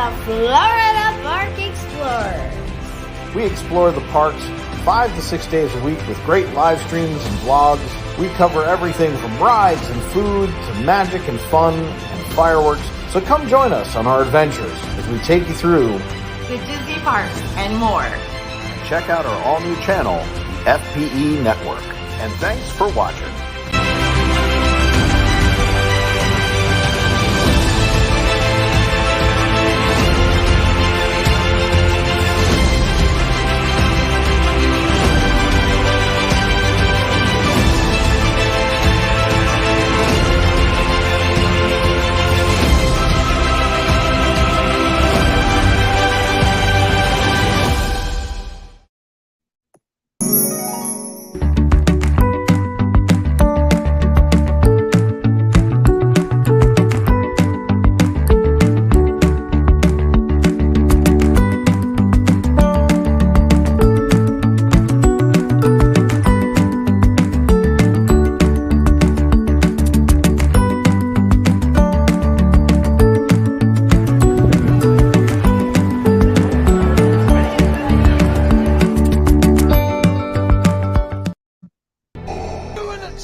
the Florida Park Explorers. We explore the parks 5 to 6 days a week with great live streams and vlogs. We cover everything from rides and food to magic and fun and fireworks. So come join us on our adventures as we take you through the Disney parks and more. And check out our all-new channel, FPE Network. And thanks for watching.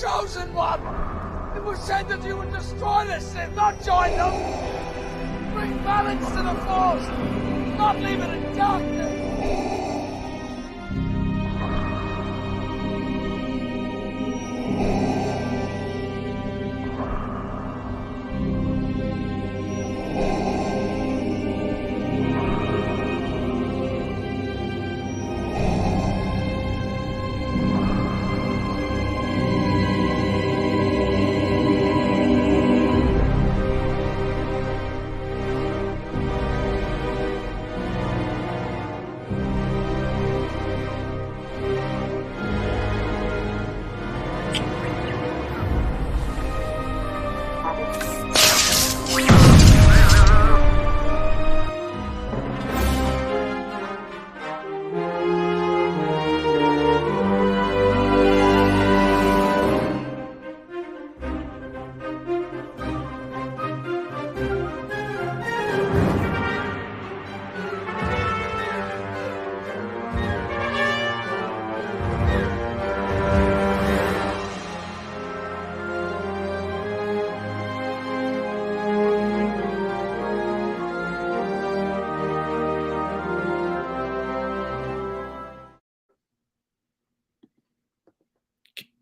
Chosen one! It was said that you would destroy this and not join them! Bring balance to the force! Not leave it in darkness!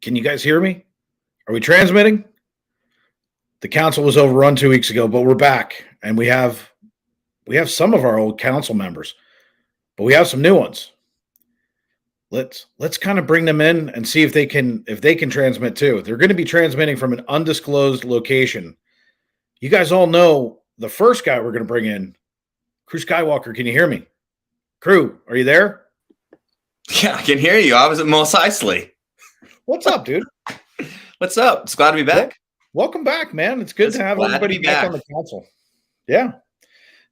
Can you guys hear me? Are we transmitting? The council was overrun 2 weeks ago, but we're back, and we have some of our old council members, but we have some new ones. Let's kind of bring them in and see if they can transmit too. They're going to be transmitting from an undisclosed location. You guys all know the first guy we're going to bring in, Crew Skywalker. Can you hear me? Crew, are you there? Yeah, I can hear you. I was at Mos Eisley. What's up, dude? What's up? It's glad to be back. Welcome back, man. It's good to have everybody back on the council. Yeah.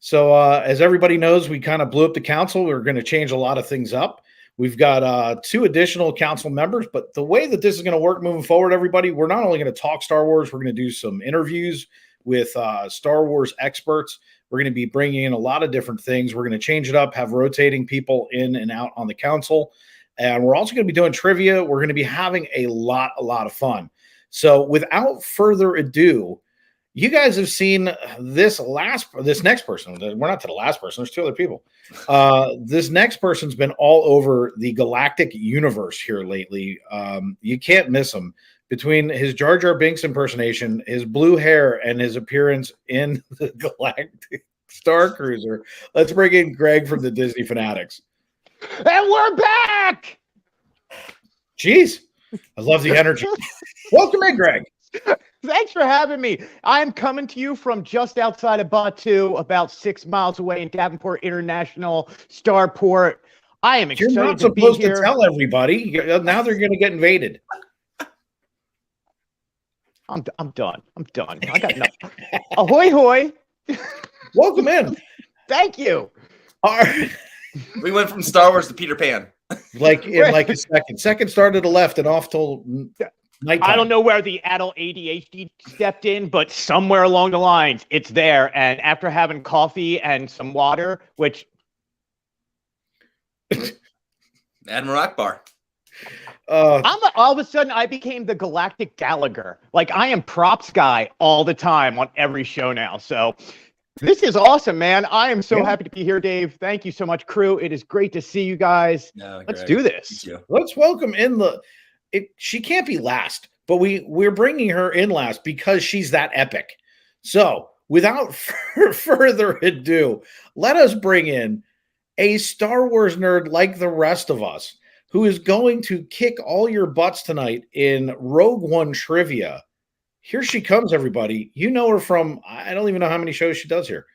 So as everybody knows, we kind of blew up the council. We're going to change a lot of things up. We've got 2 additional council members, but the way that this is going to work moving forward, everybody, we're not only going to talk Star Wars, we're going to do some interviews with Star Wars experts. We're going to be bringing in a lot of different things. We're going to change it up, have rotating people in and out on the council. And we're also going to be doing trivia. We're going to be having a lot of fun. So without further ado, you guys have seen this next person. We're not to the last person. There's 2 other people. This next person's been all over the Galactic universe here lately. You can't miss him. Between his Jar Jar Binks impersonation, his blue hair, and his appearance in the Galactic Star Cruiser, let's bring in Greg from the Disney Fanatics. And we're back! Jeez, I love the energy. Welcome in, Greg. Thanks for having me. I'm coming to you from just outside of Batu, about 6 miles away in Davenport International Starport. I am excited You're not to be supposed here. to tell everybody. Now they're going to get invaded. I'm done. I got nothing. Ahoy, hoy. Welcome in. Thank you. All right. We went from Star Wars to Peter Pan. Like a second. Second started to left and off till I don't know where the adult ADHD stepped in, but somewhere along the lines, it's there. And after having coffee and some water, which Admiral Akbar. All of a sudden, I became the Galactic Gallagher. Like, I am props guy all the time on every show now. So this is awesome, man. I am so happy to be here, Dave. Thank you so much, crew. It is great to see you guys. Let's do this. Let's welcome in she can't be last, but we're bringing her in last because she's that epic. So without further ado, let us bring in a Star Wars nerd like the rest of us, who is going to kick all your butts tonight in Rogue One trivia. Here she comes, everybody. You know her from, I don't even know how many shows she does here.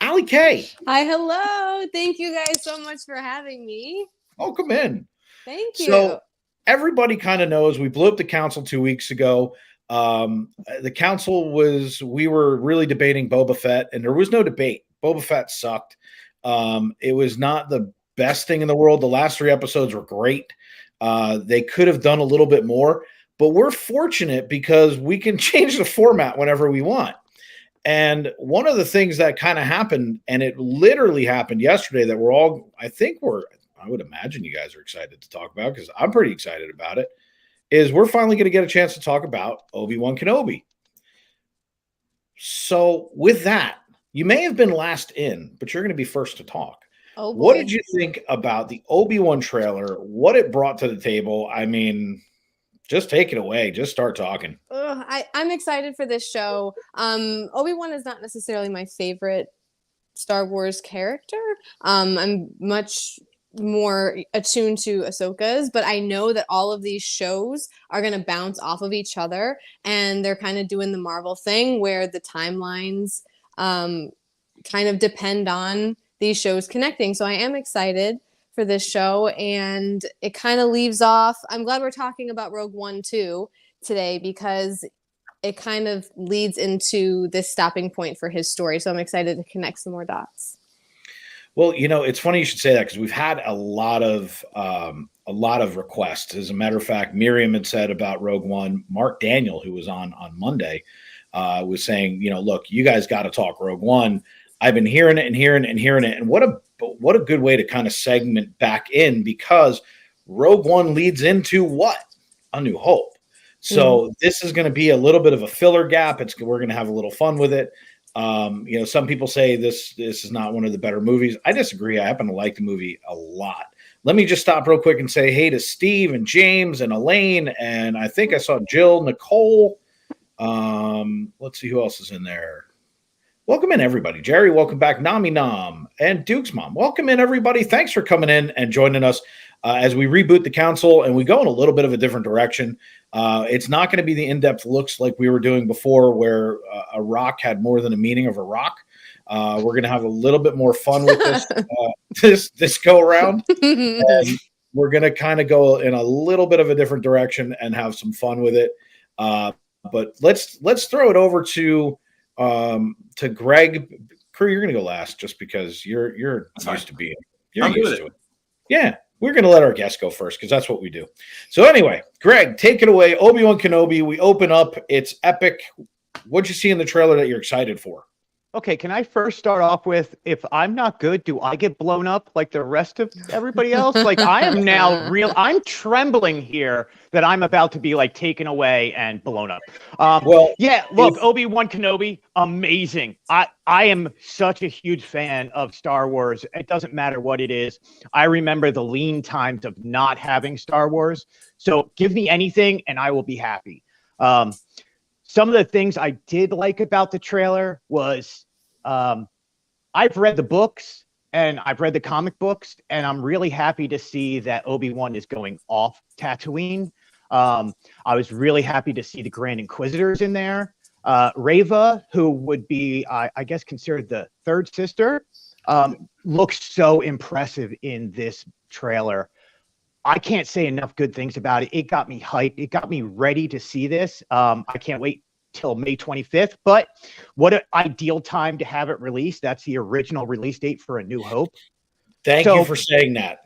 Allie K. Hi, hello. Thank you guys so much for having me. Welcome in. Thank you. So everybody kind of knows we blew up the council 2 weeks ago. The council we were really debating Boba Fett, and there was no debate. Boba Fett sucked. It was not the best thing in the world. The last 3 episodes were great. They could have done a little bit more, but we're fortunate because we can change the format whenever we want. And one of the things that kind of happened, and it literally happened yesterday, that I would imagine you guys are excited to talk about, because I'm pretty excited about it, is we're finally going to get a chance to talk about Obi-Wan Kenobi. So with that, you may have been last in, but you're going to be first to talk. Oh, boy. What did you think about the Obi-Wan trailer? What it brought to the table? I mean, just take it away. Just start talking. I'm excited for this show. Obi-Wan is not necessarily my favorite Star Wars character. I'm much more attuned to Ahsoka's, but I know that all of these shows are going to bounce off of each other, and they're kind of doing the Marvel thing where the timelines kind of depend on these shows connecting. So I am excited for this show, and it kind of leaves off. I'm glad we're talking about Rogue One too today, because it kind of leads into this stopping point for his story. So I'm excited to connect some more dots. Well, it's funny you should say that, because we've had a lot of requests. As a matter of fact, Miriam had said about Rogue One. Mark Daniel, who was on Monday, was saying, look, you guys got to talk Rogue One. I've been hearing it. And what a good way to kind of segment back in, because Rogue One leads into what? A New Hope. So this is going to be a little bit of a filler gap. We're going to have a little fun with it. Some people say this is not one of the better movies. I disagree. I happen to like the movie a lot. Let me just stop real quick and say hey to Steve and James and Elaine, and I think I saw Jill, Nicole. Let's see who else is in there. Welcome in, everybody. Jerry, welcome back. Nami Nam and Duke's mom. Welcome in, everybody. Thanks for coming in and joining us as we reboot the council and we go in a little bit of a different direction. It's not going to be the in-depth looks like we were doing before, where a rock had more than a meaning of a rock. We're going to have a little bit more fun with this go around. And we're going to kind of go in a little bit of a different direction and have some fun with it. But let's throw it over to Greg. Crew, you're going to go last just because you're used to being. You're used to it. Yeah. We're going to let our guests go first because that's what we do. So anyway, Greg, take it away. Obi-Wan Kenobi. We open up. It's epic. What'd you see in the trailer that you're excited for? Okay, can I first start off with, if I'm not good, do I get blown up like the rest of everybody else? Like, I am now I'm trembling here that I'm about to be like taken away and blown up. Obi-Wan Kenobi, amazing. I am such a huge fan of Star Wars. It doesn't matter what it is. I remember the lean times of not having Star Wars. So give me anything and I will be happy. Some of the things I did like about the trailer was I've read the books and I've read the comic books, and I'm really happy to see that Obi-Wan is going off Tatooine. I was really happy to see the Grand Inquisitors in there. Reva, who would be, I guess, considered the third sister, looks so impressive in this trailer. I can't say enough good things about it. It got me hyped. It got me ready to see this. I can't wait till May 25th, but what an ideal time to have it released. That's the original release date for A New Hope. Thank you for saying that.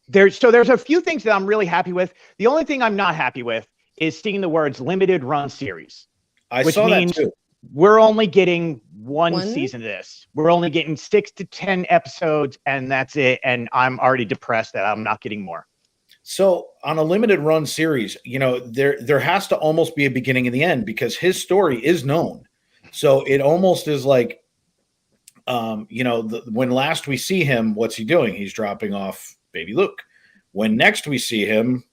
There's a few things that I'm really happy with. The only thing I'm not happy with is seeing the words limited run series. I which saw means that too. We're only getting one One? season of this. We're only getting 6 to 10 episodes, and that's it. And I'm already depressed that I'm not getting more. So on a limited run series, there has to almost be a beginning and the end because his story is known. So it almost is like, when last we see him, what's he doing? He's dropping off baby Luke. When next we see him,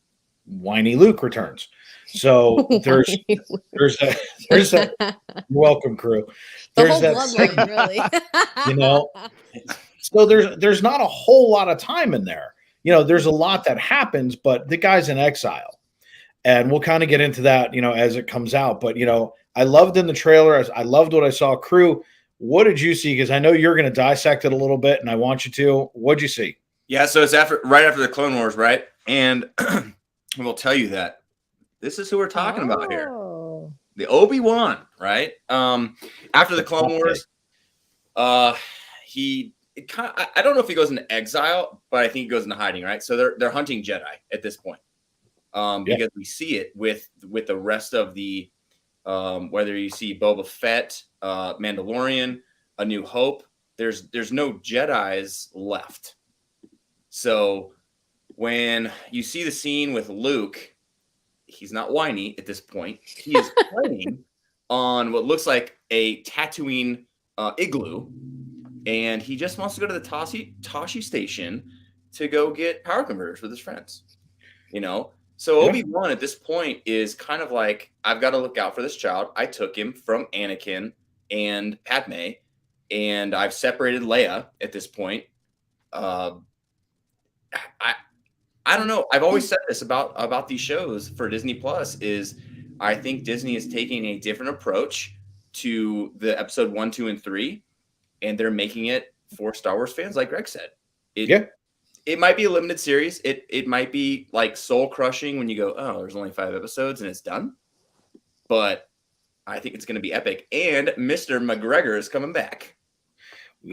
whiny Luke returns. So there's a you're welcome, crew. The There's whole that bloodline, really. So there's not a whole lot of time in there. There's a lot that happens, but the guy's in exile. And we'll kind of get into that, as it comes out. But, I loved in the trailer. I loved what I saw. Crew, what did you see? Because I know you're going to dissect it a little bit, and I want you to. What'd you see? Yeah, so it's right after the Clone Wars, right? And we'll tell you that this is who we're talking about here. The Obi-Wan, right? After the Clone Wars, I don't know if he goes into exile, but I think he goes into hiding, right? So they're hunting Jedi at this point, because we see it with the rest of the whether you see Boba Fett, Mandalorian, A New Hope. There's no Jedis left. So when you see the scene with Luke, he's not whiny at this point. He is playing on what looks like a Tatooine igloo. And he just wants to go to the Tashi station to go get power converters with his friends, So Obi-Wan at this point is kind of like, I've got to look out for this child. I took him from Anakin and Padme, and I've separated Leia at this point. I don't know. I've always said this about these shows for Disney Plus is I think Disney is taking a different approach to the episode 1, 2, and 3. And they're making it for Star Wars fans, like Greg said. It might be a limited series. It might be like soul crushing when you go, oh, there's only 5 episodes and it's done. But I think it's going to be epic. And Mr. McGregor is coming back.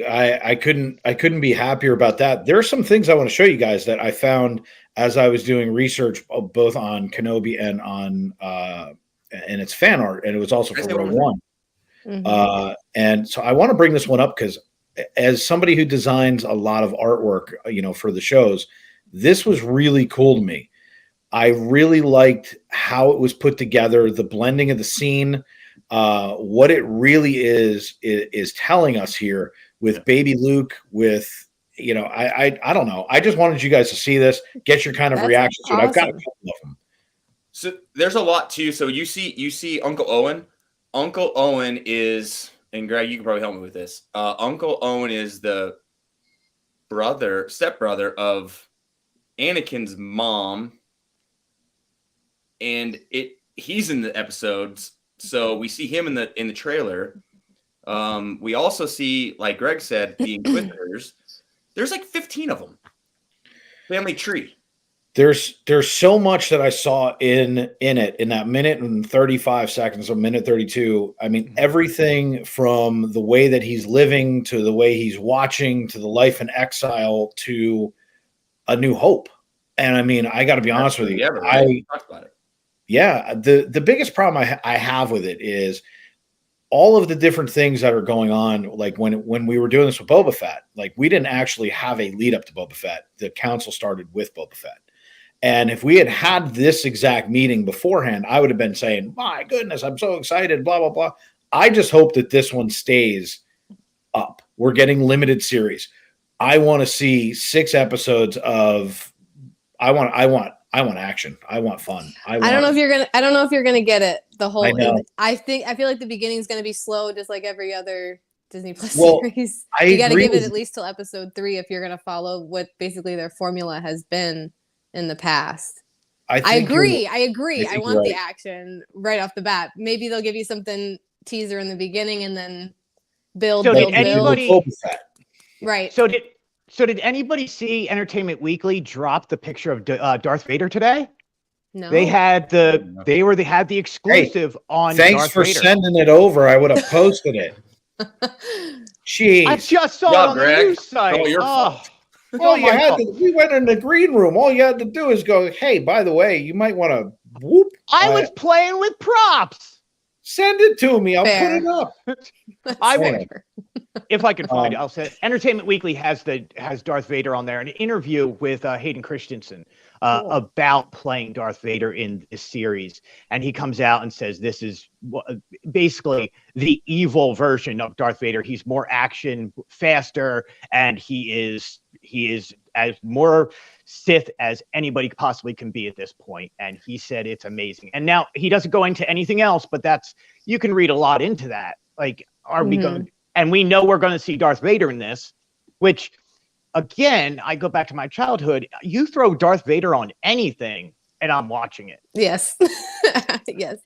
I couldn't be happier about that. There are some things I want to show you guys that I found as I was doing research both on Kenobi and on and it's fan art, and it was also for Rogue One. Mm-hmm. And so I want to bring this one up because as somebody who designs a lot of artwork, for the shows, this was really cool to me. I really liked how it was put together, the blending of the scene, what it really is telling us here with baby Luke, with, I don't know. I just wanted you guys to see this, get your kind of reaction to it. I've got a couple of them. So there's a lot too. So you see Uncle Owen. Uncle Owen is, and Greg, you can probably help me with this. Uncle Owen is the stepbrother of Anakin's mom, and he's in the episodes. So we see him in the trailer. We also see, like Greg said, the Inquisitors. There's like 15 of them. Family tree. There's so much that I saw in it in that minute and 35 seconds, or minute 32. I mean, everything from the way that he's living to the way he's watching to the life in exile to A New Hope. And I mean, I got to be honest with you. The biggest problem I have with it is all of the different things that are going on. Like when we were doing this with Boba Fett, like we didn't actually have a lead up to Boba Fett. The council started with Boba Fett. And if we had this exact meeting beforehand, I would have been saying, my goodness, I'm so excited, blah, blah, blah. I just hope that this one stays up. We're getting limited series. I want to see 6 episodes of, I want action. I want fun. I don't know if you're gonna get it the whole. I feel like the beginning is gonna be slow, just like every other Disney Plus series. You got to give it at least till episode 3 if you're gonna follow what basically their formula has been in the past. I agree. I want the action right off the bat. Maybe they'll give you something teaser in the beginning and then build. Right. So did anybody see Entertainment Weekly drop the picture of Darth Vader today? No. They had the exclusive on. Thanks Darth for Vader. sending it over. I would have posted it. Jeez. I just saw it on the news site. Oh, your fault. We went in the green room. All you had to do is go, hey, by the way, you might want to Whoop. I was playing with props. Send it to me. I'll Fair. put it up. I will. Fair. If I can find it, I'll say Entertainment Weekly has Darth Vader on there, an interview with Hayden Christensen about playing Darth Vader in this series, and he comes out and says this is basically the evil version of Darth Vader. He's more action, faster, and he is as more Sith as anybody possibly can be at this point. And he said it's amazing. And now he doesn't go into anything else, but you can read a lot into that. Like, are we going? And we know we're going to see Darth Vader in this, which, again, I go back to my childhood. You throw Darth Vader on anything, and I'm watching it. Yes. Yes.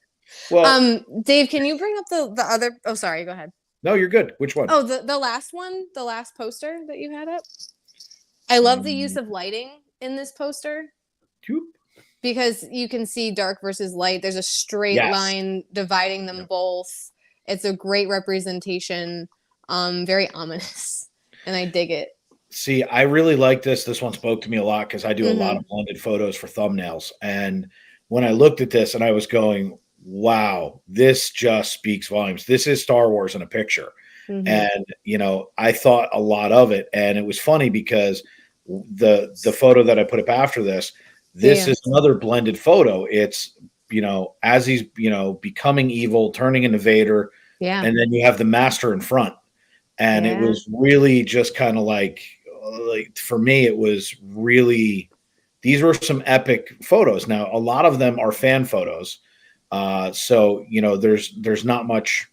Well, Dave, can you bring up the other? Oh, sorry. Go ahead. no, you're good. Which one? Oh, the last one, the last poster that you had up. I love the use of lighting in this poster because you can see dark versus light. There's a straight line dividing them both. It's a great representation, very ominous, and I dig it. See, I really like this. This one spoke to me a lot because I do a lot of blended photos for thumbnails. And when I looked at this and I was going, wow, this just speaks volumes. This is Star Wars in a picture. And, I thought a lot of it. And it was funny because the photo that I put up after this is another blended photo. It's, as he's, becoming evil, turning into Vader. Yeah. And then you have the master in front. And it was really just kind of like for me, it was really, these were some epic photos. Now, a lot of them are fan photos. So, there's not much,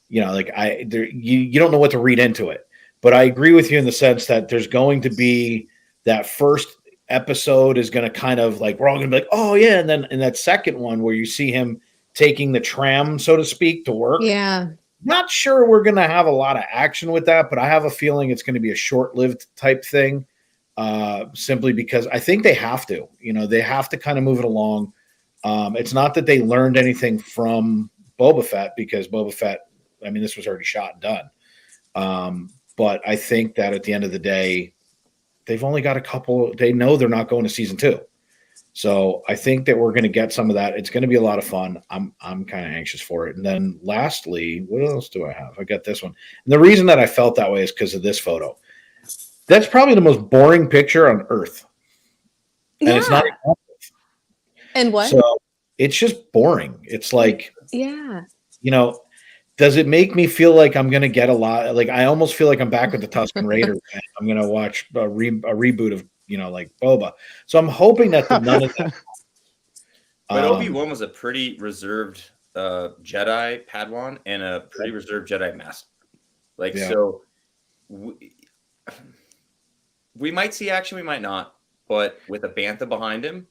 you don't know what to read into it. But I agree with you in the sense that there's going to be that first episode is going to kind of like, we're all going to be like, oh yeah. And then in that second one where you see him taking the tram, so to speak, to work. Yeah. Not sure we're going to have a lot of action with that, but I have a feeling it's going to be a short-lived type thing, simply because I think they have to, they have to kind of move it along. It's not that they learned anything from Boba Fett because Boba Fett, this was already shot and done. But I think that at the end of the day, they've only got a couple. They know they're not going to season 2. So I think that we're going to get some of that. It's going to be a lot of fun. I'm kind of anxious for it. And then lastly, what else do I have? I got this one. And the reason that I felt that way is because of this photo. That's probably the most boring picture on earth. And it's not. And what? So it's just boring. It's like, does it make me feel like I'm going to get a lot? Like, I almost feel like I'm back with the Tusken Raiders. And I'm going to watch a reboot of, like Boba. So I'm hoping that none of that. But Obi-Wan was a pretty reserved Jedi Padawan and a pretty reserved Jedi Master. So we might see action, we might not. But with a Bantha behind him,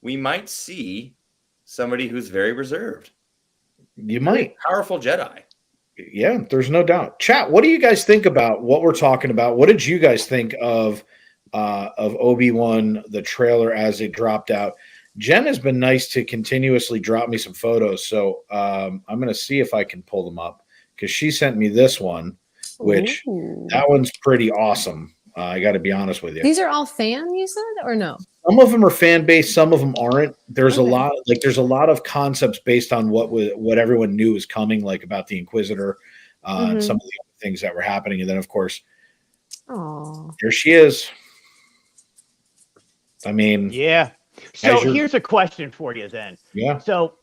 we might see somebody who's very reserved. You might. Powerful Jedi. Yeah, there's no doubt. Chat, what do you guys think about what we're talking about? What did you guys think of Obi-Wan, the trailer as it dropped out? Jen has been nice to continuously drop me some photos, so I'm going to see if I can pull them up because she sent me this one, which that one's pretty awesome. I got to be honest with you. These are all fan, you said, or no? Some of them are fan based, some of them aren't. There's a lot, there's a lot of concepts based on what everyone knew was coming, like about the Inquisitor, and some of the other things that were happening, and then of course, here she is. Yeah. So here's a question for you then. Yeah. So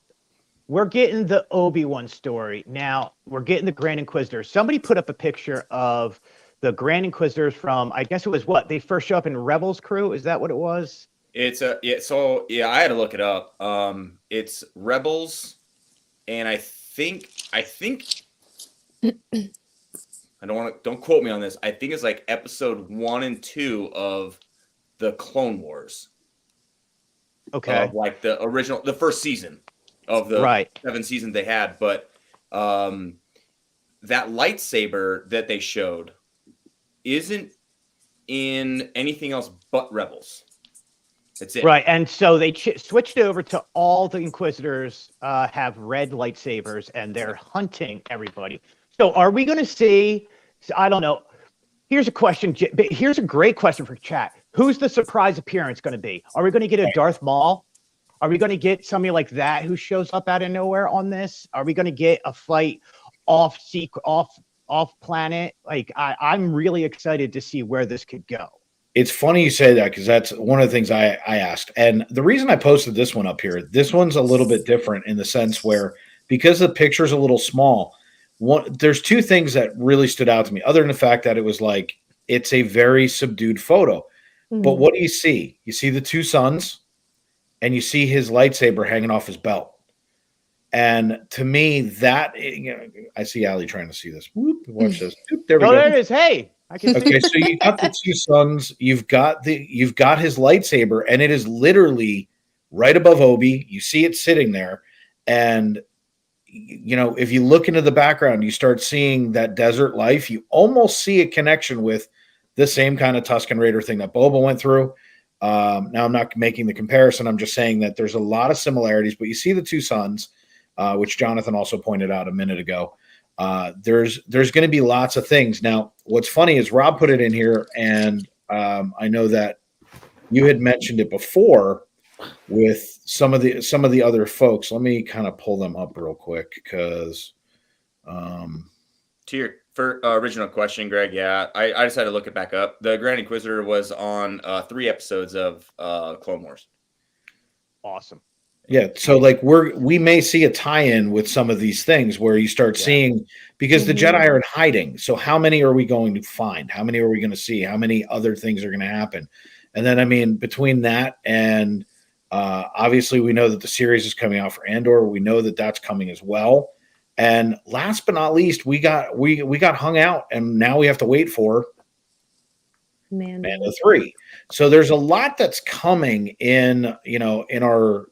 we're getting the Obi-Wan story. Now we're getting the Grand Inquisitor. Somebody put up a picture of the Grand Inquisitors from, I guess it was they first show up in Rebels crew. Is that what it was? It's I had to look it up. It's Rebels. And I think don't quote me on this. I think it's like episode 1 and 2 of the Clone Wars. Okay. Like the original, the first season of the 7 seasons they had. But that lightsaber that they showed isn't in anything else but Rebels. That's it. Right. And so they switched over to all the Inquisitors have red lightsabers and they're hunting everybody. So are we going to see, I don't know. Here's a question. Here's a great question for chat. Who's the surprise appearance going to be? Are we going to get a Darth Maul? Are we going to get somebody like that who shows up out of nowhere on this? Are we going to get a fight off planet? Like, I'm really excited to see where this could go. It's funny you say that because that's one of the things I asked. And the reason I posted this one up here, this one's a little bit different in the sense where, because the picture's a little small, there's two things that really stood out to me, other than the fact that it was like, it's a very subdued photo. Mm-hmm. But what do you see? You see the two suns, and you see his lightsaber hanging off his belt. And to me, that, I see Allie trying to see this. Whoop, watch this. Whoop, there we go. There it is. Hey. Okay, so you got the two suns, you've got his lightsaber, and it is literally right above Obi. You see it sitting there, and if you look into the background, you start seeing that desert life. You almost see a connection with the same kind of Tusken Raider thing that Boba went through. Now, I'm not making the comparison. I'm just saying that there's a lot of similarities, but you see the two suns, which Jonathan also pointed out a minute ago. There's going to be lots of things. Now, what's funny is Rob put it in here, and I know that you had mentioned it before with some of the other folks. Let me kind of pull them up real quick because to your original question, Greg. Yeah, I just had to look it back up. The Grand Inquisitor was on 3 episodes of Clone Wars. Awesome. Yeah, so like we may see a tie-in with some of these things where you start seeing, because the Jedi are in hiding. So how many are we going to find? How many are we going to see? How many other things are going to happen? And then, I mean, between that and obviously we know that the series is coming out for Andor. We know that that's coming as well. And last but not least, we got hung out, and now we have to wait for Mando 3. So there's a lot that's coming in our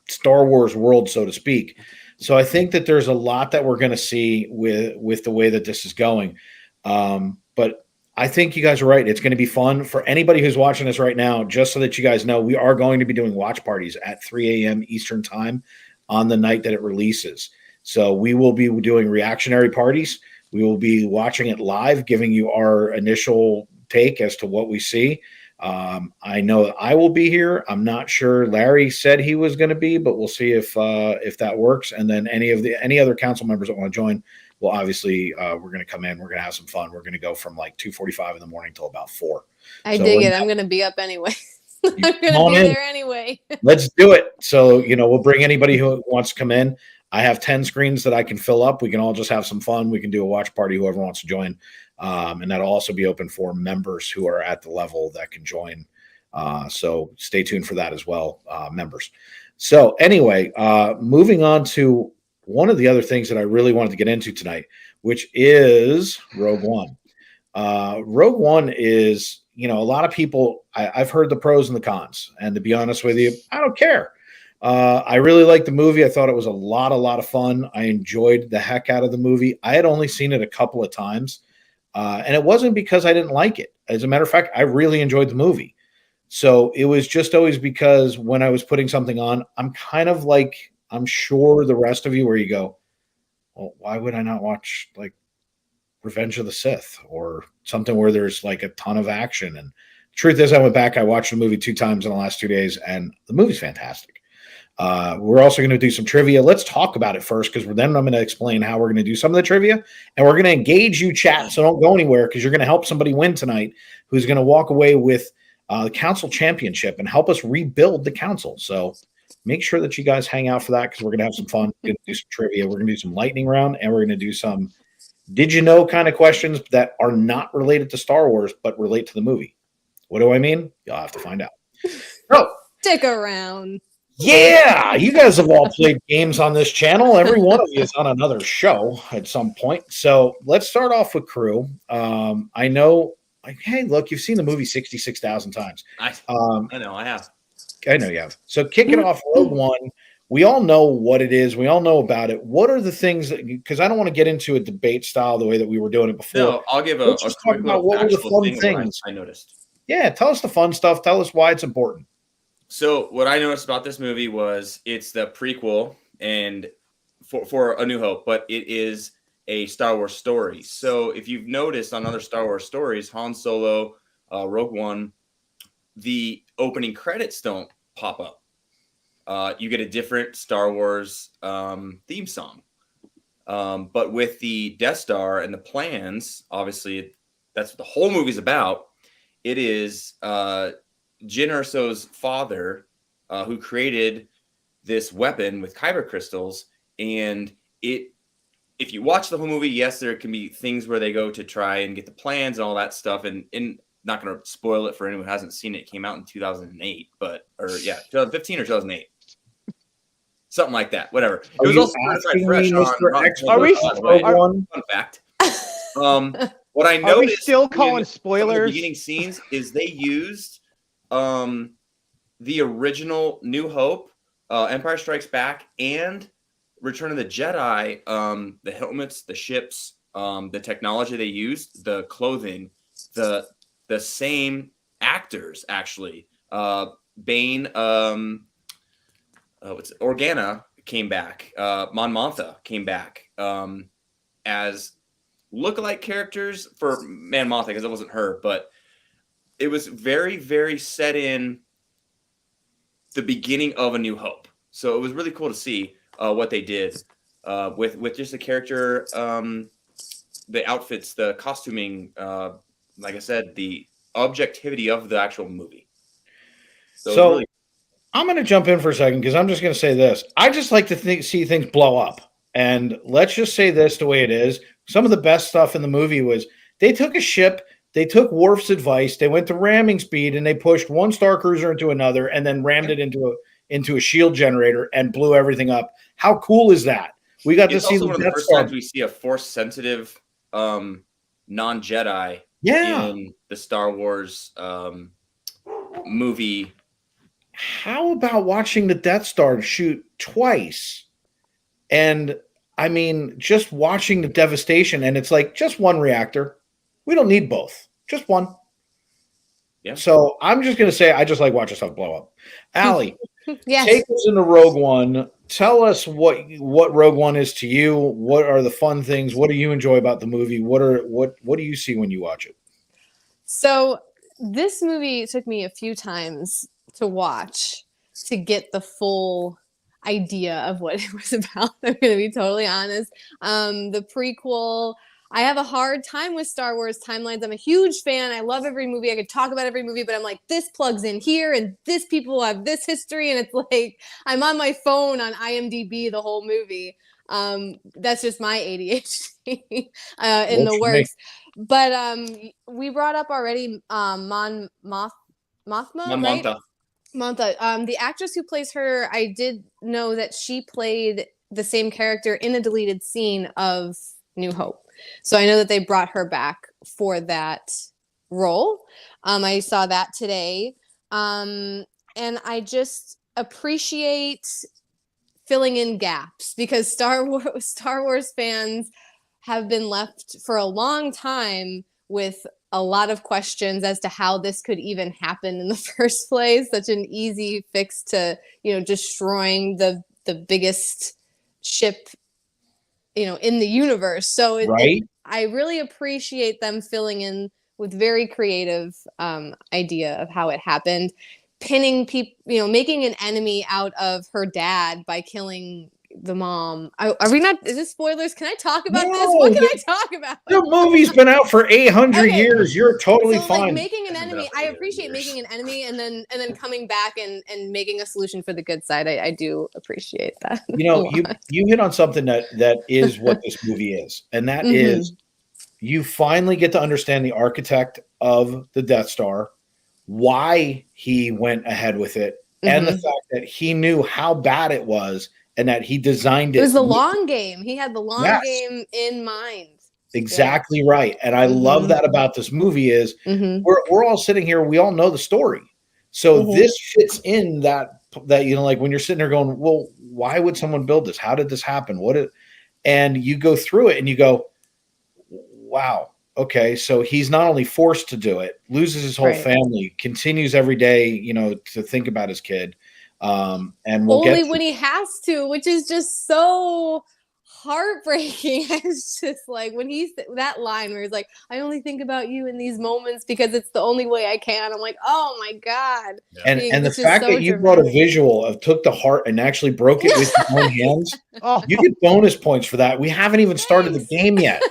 Star Wars world, so to speak. So I think that there's a lot that we're going to see with the way that this is going. But I think you guys are right. It's going to be fun for anybody who's watching this right now. Just so that you guys know, we are going to be doing watch parties at 3 a.m. Eastern time on the night that it releases. So we will be doing reactionary parties. We will be watching it live, giving you our initial take as to what we see. I know that I will be here. I'm not sure. Larry said he was going to be, but we'll see if that works. And then any other council members that want to join, well, obviously we're going to come in. We're going to have some fun. We're going to go from like 2:45 in the morning till about 4. I dig it. I'm going to be up anyway. I'm going to be there anyway. Let's do it. So, we'll bring anybody who wants to come in. I have 10 screens that I can fill up. We can all just have some fun. We can do a watch party, whoever wants to join. And that'll also be open for members who are at the level that can join. So stay tuned for that as well, members. So anyway, moving on to one of the other things that I really wanted to get into tonight, which is Rogue One. Rogue One is, a lot of people, I've heard the pros and the cons. And to be honest with you, I don't care. I really liked the movie. I thought it was a lot of fun. I enjoyed the heck out of the movie. I had only seen it a couple of times. And it wasn't because I didn't like it. As a matter of fact, I really enjoyed the movie. So it was just always because when I was putting something on, I'm kind of like, I'm sure the rest of you, where you go, well, why would I not watch like Revenge of the Sith or something where there's like a ton of action? And the truth is, I went back, I watched the movie 2 times in the last 2 days, and the movie's fantastic. We're also going to do some trivia. Let's talk about it first, because then I'm going to explain how we're going to do some of the trivia, and we're going to engage you, chat. So don't go anywhere, because you're going to help somebody win tonight who's going to walk away with the council championship and help us rebuild the council. So make sure that you guys hang out for that, because we're going to have some fun. We're going to do some trivia. We're going to do some lightning round, and we're going to do some did you know kind of questions that are not related to Star Wars but relate to the movie. What do I mean? You'll have to find out. So stick around. Yeah, you guys have all played games on this channel. Every one of you is on another show at some point. So let's start off with crew. I know, hey, look, you've seen the movie 66,000 times. I know, I have. I know you have. So kick it off, Rogue One. We all know what it is. We all know about it. What are the things that, because I don't want to get into a debate style the way that we were doing it before. No, I'll give a quick about what were the fun things I noticed. Yeah, tell us the fun stuff. Tell us why it's important. So what I noticed about this movie was it's the prequel and for A New Hope, but it is a Star Wars story. So if you've noticed on other Star Wars stories, Han Solo, Rogue One, the opening credits don't pop up. you get a different Star Wars theme song. But with the Death Star and the plans, obviously, that's what the whole movie's about. It is Jyn Erso's father who created this weapon with kyber crystals, and if you watch the whole movie, yes, there can be things where they go to try and get the plans and all that stuff, and not going to spoil it for anyone who hasn't seen it. It came out in 2008, 2015 or 2008. Something like that, whatever. It was also certified fresh on. Are we? Fun fact. What I noticed, are we still calling spoilers? The beginning scenes is they used the original New Hope, Empire Strikes Back, and Return of the Jedi. The helmets, the ships, the technology they used, the clothing, the same actors actually. Bane. Organa came back. Mon Mothma came back as lookalike characters for Man Mothma, because it wasn't her, but it was very, very set in the beginning of A New Hope. So it was really cool to see what they did with just the character, the outfits, the costuming, like I said, the objectivity of the actual movie. So really, I'm going to jump in for a second because I'm just going to say this. I just like to see things blow up. And let's just say this the way it is. Some of the best stuff in the movie was they took a ship, they took Worf's advice, they went to ramming speed, and they pushed one Star Cruiser into another and then rammed it into a shield generator and blew everything up. How cool is that? We got to see one of the first times we see a Force-sensitive non-Jedi in the Star Wars movie. How about watching the Death Star shoot twice? And I mean, just watching the devastation, and it's like just one reactor. We don't need both, just one. Yeah. So I'm just going to say I just like watching stuff blow up. Allie, yes. Take us into Rogue One. Tell us what Rogue One is to you. What are the fun things? What do you enjoy about the movie? What do you see when you watch it? So this movie took me a few times to watch to get the full idea of what it was about. I'm going to be totally honest. The prequel, I have a hard time with Star Wars timelines. I'm a huge fan. I love every movie. I could talk about every movie, but I'm like, this plugs in here and this people have this history. And it's like, I'm on my phone on IMDb the whole movie. That's just my ADHD in the works. But we brought up already Mothma, right? Mothma. The actress who plays her, I did know that she played the same character in a deleted scene of New Hope. So I know that they brought her back for that role. I saw that today. And I just appreciate filling in gaps because Star Wars fans have been left for a long time with a lot of questions as to how this could even happen in the first place. Such an easy fix to, destroying the biggest ship, in the universe. So I really appreciate them filling in with very creative idea of how it happened. Pinning people, making an enemy out of her dad by killing the mom. Are we not? Is this spoilers? Can I talk about this? What can I talk about? The movie's been out for 800 years. You're totally fine. Like making an enemy, I appreciate making an enemy and then coming back and making a solution for the good side. I do appreciate that. You hit on something that is what this movie is, and that is you finally get to understand the architect of the Death Star, why he went ahead with it, and the fact that he knew how bad it was. And that he designed it. It was the long game. He had the long game in mind. Exactly right. And I love that about this movie is we're all sitting here. We all know the story. So this fits in that, like when you're sitting there going, well, why would someone build this? How did this happen? And you go through it and you go, wow. Okay. So he's not only forced to do it, loses his whole family, continues every day, to think about his kid. And we'll only when he has to, which is just so heartbreaking. I was just like, when that line where he's like, I only think about you in these moments because it's the only way I can. I'm like, oh my God. And the fact that you brought a visual of took the heart and actually broke it with your own hands, you get bonus points for that. We haven't even started the game yet.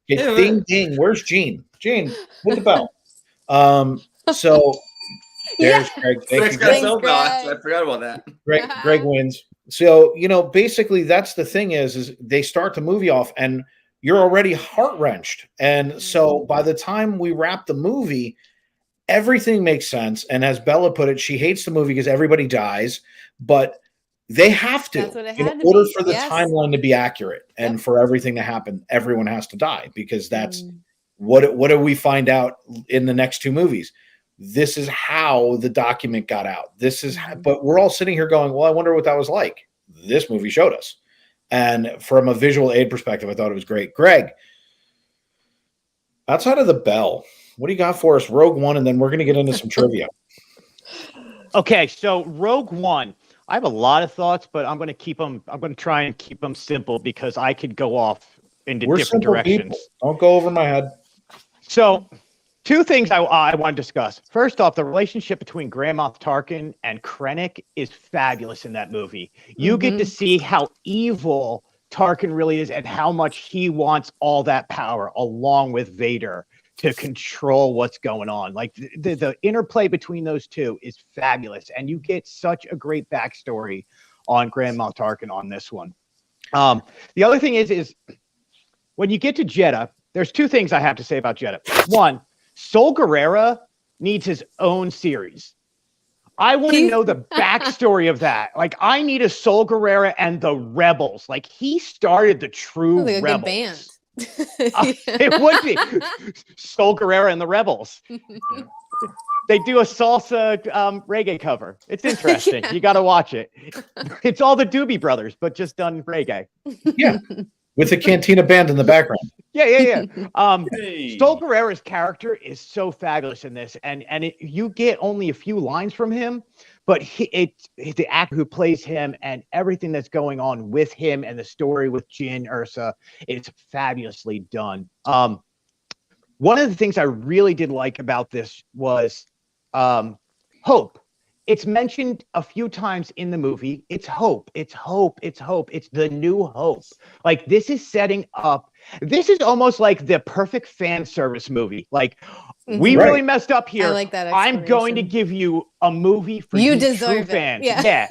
Ding ding. Where's Gene? Gene, with the bell. So there's Greg. Thanks, Greg. I forgot about that. Greg wins. So, basically that's the thing is they start the movie off and you're already heart-wrenched. And so by the time we wrap the movie, everything makes sense. And as Bella put it, she hates the movie because everybody dies, but they have to in order for the timeline to be accurate and for everything to happen. Everyone has to die because that's what do we find out in the next two movies? This is how the document got out. This is but we're all sitting here going, well, I wonder what that was like. This movie showed us. And from a visual aid perspective, I thought it was great. Greg, outside of the bell, what do you got for us? Rogue One, and then we're going to get into some trivia. Okay, so Rogue One. I have a lot of thoughts, but I'm going to try and keep them simple because I could go off into different directions. People. Don't go over my head. So, two things I want to discuss. First off, the relationship between Grand Moff Tarkin and Krennic is fabulous in that movie. You get to see how evil Tarkin really is and how much he wants all that power along with Vader to control what's going on. Like the interplay between those two is fabulous. And you get such a great backstory on Grand Moff Tarkin on this one. The other thing is when you get to Jeddah, there's two things I have to say about Jeddah. One, Sol Guerrera needs his own series. I want to know the backstory of that. Like, I need a Sol Guerrera and the Rebels. Like, he started the true like Rebels. A good band. It would be Sol Guerrera and the Rebels. They do a salsa reggae cover. It's interesting. You got to watch it. It's all the Doobie Brothers, but just done reggae. Yeah. With the Cantina band in the background. Yeah. Sol Guerrera's character is so fabulous in this, and you get only a few lines from him, but the actor who plays him and everything that's going on with him and the story with Jyn Erso, it's fabulously done. One of the things I really did like about this was hope. It's mentioned a few times in the movie. It's hope. It's hope. It's hope. It's the new hope. Like, this is setting up. This is almost like the perfect fan service movie. Like, we really messed up here. I like that. I'm going to give you a movie for you true fans. Yeah.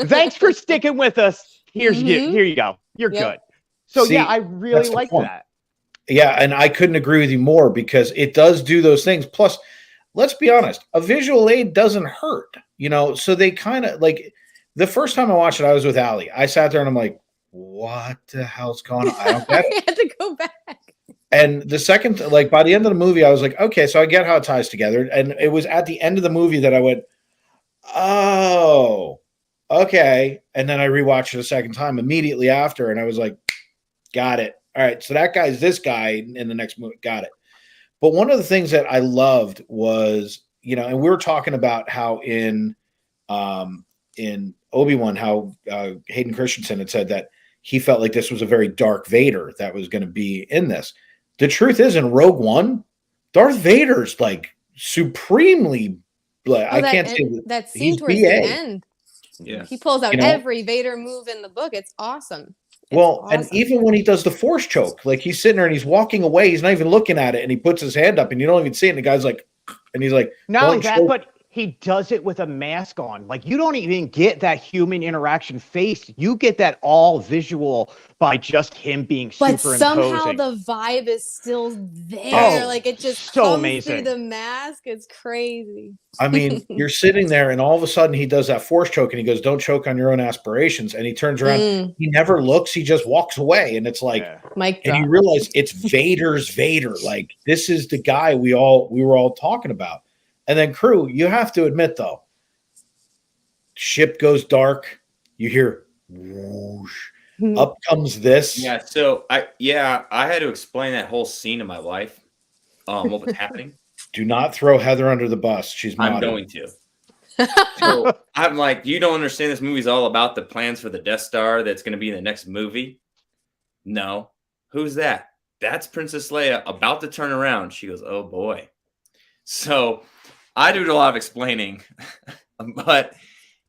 Thanks for sticking with us. Here you go. You're good. So I really like that. Yeah, and I couldn't agree with you more because it does do those things. Plus, let's be honest, a visual aid doesn't hurt, so they kind of like the first time I watched it, I was with Allie. I sat there and I'm like, what the hell's going on? I don't get it. I had to go back. And the second, like by the end of the movie, I was like, okay, so I get how it ties together. And it was at the end of the movie that I went, oh, okay. And then I rewatched it a second time immediately after. And I was like, got it. All right. So that guy's this guy in the next movie. Got it. But one of the things that I loved was, and we were talking about how in Obi-Wan, how Hayden Christensen had said that he felt like this was a very dark Vader that was going to be in this. The truth is, in Rogue One, Darth Vader's like supremely. I can't say that scene towards the end. Yeah, he pulls out every Vader move in the book. It's awesome. And even when he does the force choke, like he's sitting there and he's walking away, he's not even looking at it, and he puts his hand up, and you don't even see it. And the guy's like, and he's like, not only that, but he does it with a mask on. Like, you don't even get that human interaction face. You get that all visual by just him being superimposing. But somehow the vibe is still there. Like, it just so comes amazing through the mask. It's crazy. I mean, you're sitting there and all of a sudden he does that force choke and he goes, don't choke on your own aspirations. And he turns around. He never looks. He just walks away. And it's like, and you realize it's Vader's Vader. Like, this is the guy we were all talking about. And then, crew, you have to admit, though, ship goes dark. You hear whoosh. Up comes this. Yeah. So I had to explain that whole scene to my wife. What was happening? Do not throw Heather under the bus. She's I'm going to. So I'm like, you don't understand. This movie's all about the plans for the Death Star that's going to be in the next movie. No. Who's that? That's Princess Leia about to turn around. She goes, oh boy. So I do a lot of explaining, but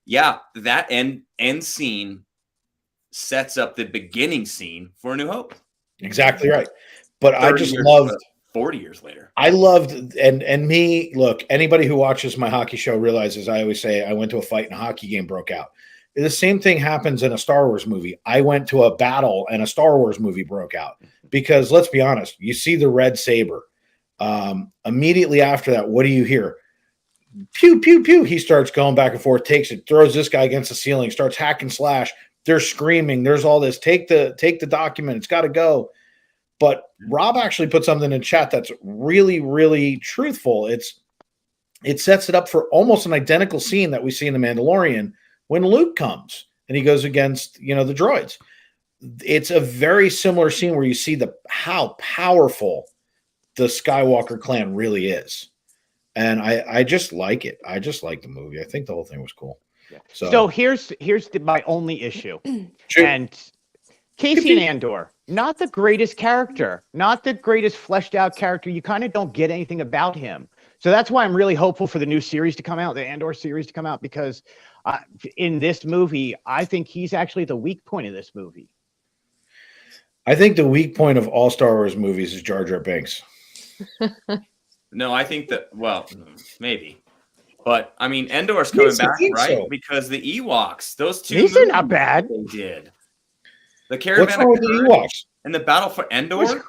yeah, that end scene sets up the beginning scene for A New Hope. Exactly right. But I just loved 40 years later. I loved and me, look, anybody who watches my hockey show realizes I always say I went to a fight and a hockey game broke out. The same thing happens in a Star Wars movie. I went to a battle and a Star Wars movie broke out because let's be honest, you see the red saber. Immediately after that, what do you hear? Pew, pew, pew. He starts going back and forth, takes it, throws this guy against the ceiling, starts hack and slash. They're screaming. There's all this. Take the document. It's got to go. But Rob actually put something in chat that's really, really truthful. It sets it up for almost an identical scene that we see in The Mandalorian when Luke comes and he goes against, the droids. It's a very similar scene where you see how powerful the Skywalker clan really is. And I just like it. I just like the movie. I think the whole thing was cool. Yeah. So here's my only issue. And Cassian Andor, not the greatest character, not the greatest fleshed out character. You kind of don't get anything about him. So that's why I'm really hopeful for the new series to come out, the Andor series to come out, because in this movie, I think he's actually the weak point of this movie. I think the weak point of all Star Wars movies is Jar Jar Binks. No, I think that, well, maybe. But, I mean, Endor's coming back, right? So. Because the Ewoks, those two These are not bad. They did. The Caravan What's wrong with the Ewoks? And the Battle for Endor?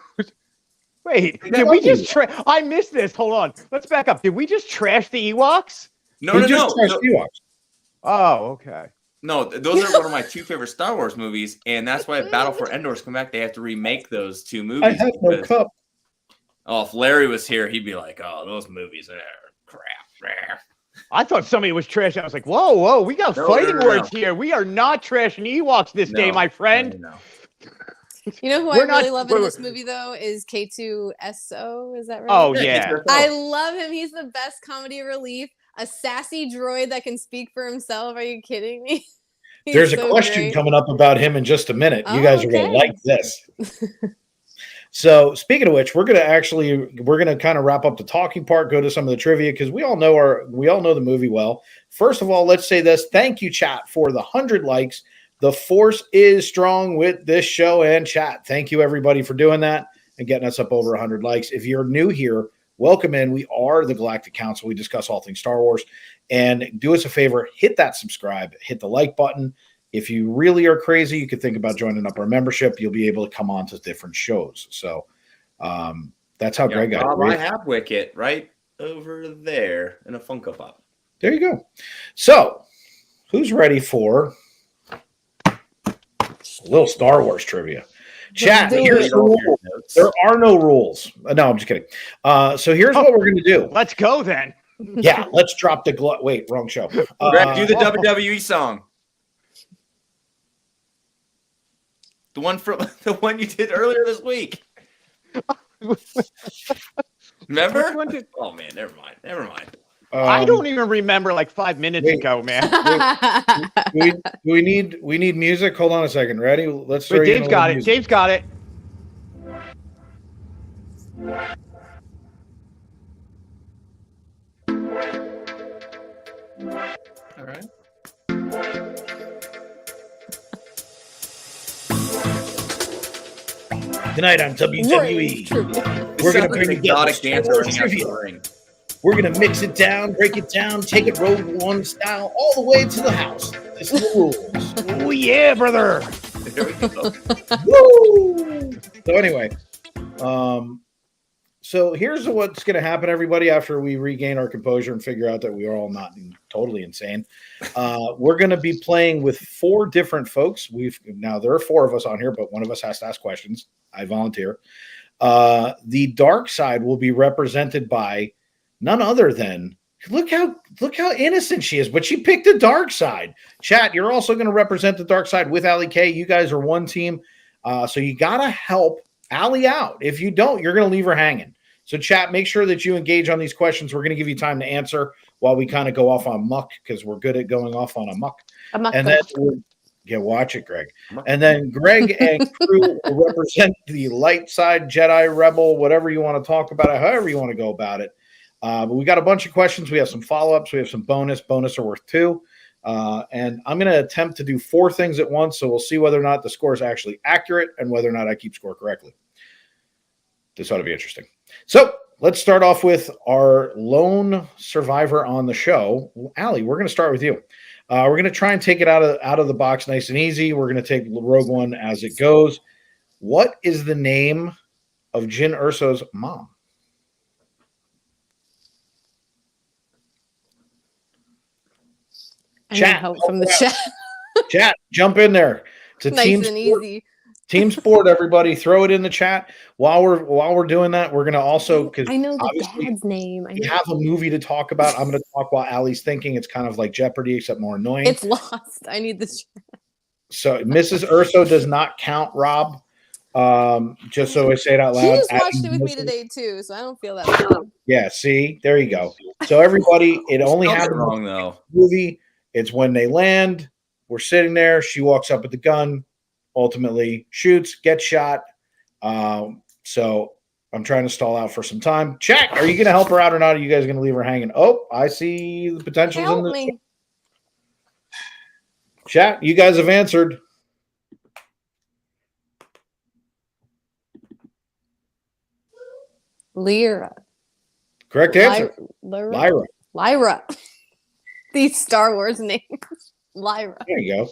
Wait, did we just I missed this. Hold on. Let's back up. Did we just trash the Ewoks? No. Ewoks. Oh, okay. No, those are one of my two favorite Star Wars movies, and that's why Battle for Endor's come back. They have to remake those two movies. I have no cup. Oh, if Larry was here, he'd be like, "Oh, those movies are crap." I thought somebody was trashing. I was like, "Whoa, we got fighting words here. We are not trashing Ewoks this day, my friend." No. You know who I really love in this movie, though, is K2SO. Is that right? Oh, yeah. I love him. He's the best comedy relief. A sassy droid that can speak for himself. Are you kidding me? There's a question coming up about him in just a minute. You guys are going to like this. So speaking of which, we're going to kind of wrap up the talking part, go to some of the trivia, because we all know the movie well. First of all, let's say this. Thank you, chat, for the 100 likes. The force is strong with this show and chat. Thank you, everybody, for doing that and getting us up over 100 likes. If you're new here, welcome in. We are the Galactic Council. We discuss all things Star Wars. And do us a favor, hit that subscribe, hit the like button. If you really are crazy, you could think about joining up our membership. You'll be able to come on to different shows. So that's how Greg got it. I have Wicket right over there in a Funko Pop. There you go. So who's ready for a little Star Wars trivia? Chat, here's the rules. There are no rules. No, I'm just kidding. So here's what we're going to do. Let's go then. Yeah, let's drop the wait, wrong show. Greg, do the WWE song. The one you did earlier this week. Remember? Oh man, never mind. I don't even remember like 5 minutes ago, man. we need music. Hold on a second. Ready? Let's. Dave's got it. Dave's got it. All right. Tonight on WWE, we're going to bring together trivia. We're going to mix it down, break it down, take it Road One style all the way to the house. This is the rules. Oh, yeah, brother. There we go. Woo! So anyway, so here's what's going to happen, everybody, after we regain our composure and figure out that we are all not totally insane. We're going to be playing with 4 different folks. Now there are 4 of us on here, but one of us has to ask questions. I volunteer. The dark side will be represented by none other than look how innocent she is, but she picked the dark side. Chat, you're also going to represent the dark side with Allie K. You guys are one team, so you got to help Allie out. If you don't, you're going to leave her hanging. So chat, make sure that you engage on these questions. We're going to give you time to answer while we kind of go off on muck because we're good at going off on a muck. And then Yeah, watch it, Greg. And then Greg and crew will represent the light side, Jedi, Rebel, whatever you want to talk about it, however you want to go about it. But we got a bunch of questions. We have some follow-ups. We have some bonus. Bonus are worth 2. And I'm going to attempt to do 4 things at once, so we'll see whether or not the score is actually accurate and whether or not I keep score correctly. This ought to be interesting. So let's start off with our lone survivor on the show. Allie, we're going to start with you. We're going to try and take it out of the box nice and easy. We're going to take Rogue One as it goes. What is the name of Jyn Erso's mom? I need help from the chat. Chat, jump in there. It's a nice team and sport. easy. Team sport, everybody. Throw it in the chat. While we're doing that, we're gonna also, because I know the dad's name. We have a movie to talk about. I'm gonna talk while Allie's thinking. It's kind of like Jeopardy, except more annoying. It's lost. I need this. So Mrs. Urso does not count, Rob. Just so I say it out loud. She just watched it with me today too, so I don't feel that bad. Yeah, see, there you go. So everybody, it only happened wrong though. Movie. It's when they land. We're sitting there. She walks up with the gun. Ultimately shoots, gets shot. So I'm trying to stall out for some time. Chat, are you going to help her out or not? Are you guys going to leave her hanging? Oh, I see the potentials Help in this. me. Chat, you guys have answered. Lyra. Correct answer. Lyra. These Star Wars names. Lyra. There you go.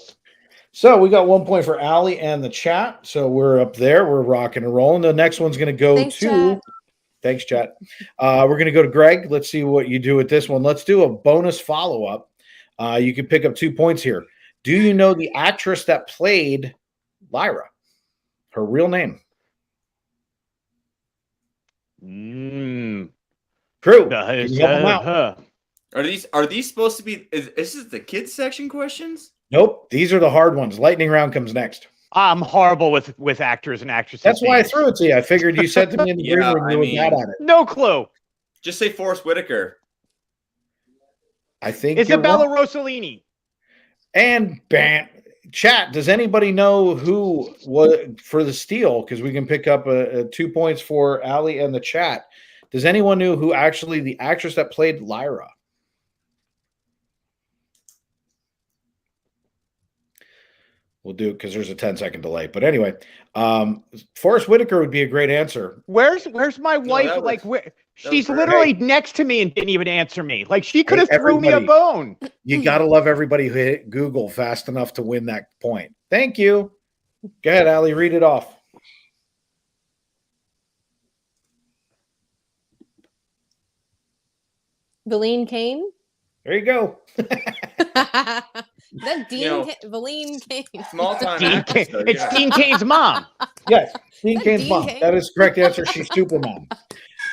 So we got 1 point for Allie and the chat. So we're up there. We're rocking and rolling. The next one's going to go to. Chat. Thanks, chat. We're going to go to Greg. Let's see what you do with this one. Let's do a bonus follow-up. You can pick up 2 points here. Do you know the actress that played Lyra? Her real name? True. Can you help them out? Are these supposed to be? Is this the kids section questions? Nope. These are the hard ones. Lightning round comes next. I'm horrible with actors and actresses. That's why I threw it to you. I figured you said to me in the green room you were bad at it. No clue. Just say Forrest Whitaker. I think Isabella Rossellini. And chat, does anybody know who was for the steal? Because we can pick up 2 points for Allie and the chat. Does anyone know who actually the actress that played Lyra? We'll do it because there's a 10-second delay. But anyway, Forrest Whitaker would be a great answer. Where's my wife? She's literally next to me and didn't even answer me. Like she could have thrown me a bone. You gotta love everybody who hit Google fast enough to win that point. Thank you. Go ahead, Allie. Read it off. Valine Kane. There you go. That Valine Kane. Small time. It's Dean Kane's mom. Yes, Dean Kane's mom. That is the correct answer. She's Supermom.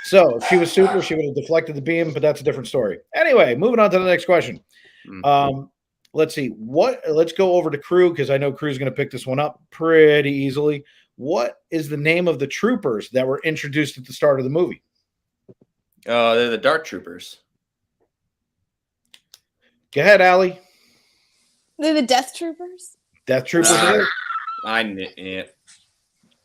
So if she was super, she would have deflected the beam, but that's a different story. Anyway, moving on to the next question. Let's see. Let's go over to Crew because I know Crew's going to pick this one up pretty easily. What is the name of the troopers that were introduced at the start of the movie? They're the Dark Troopers. Go ahead, Allie. They're the Death Troopers. Death Troopers. I knew it.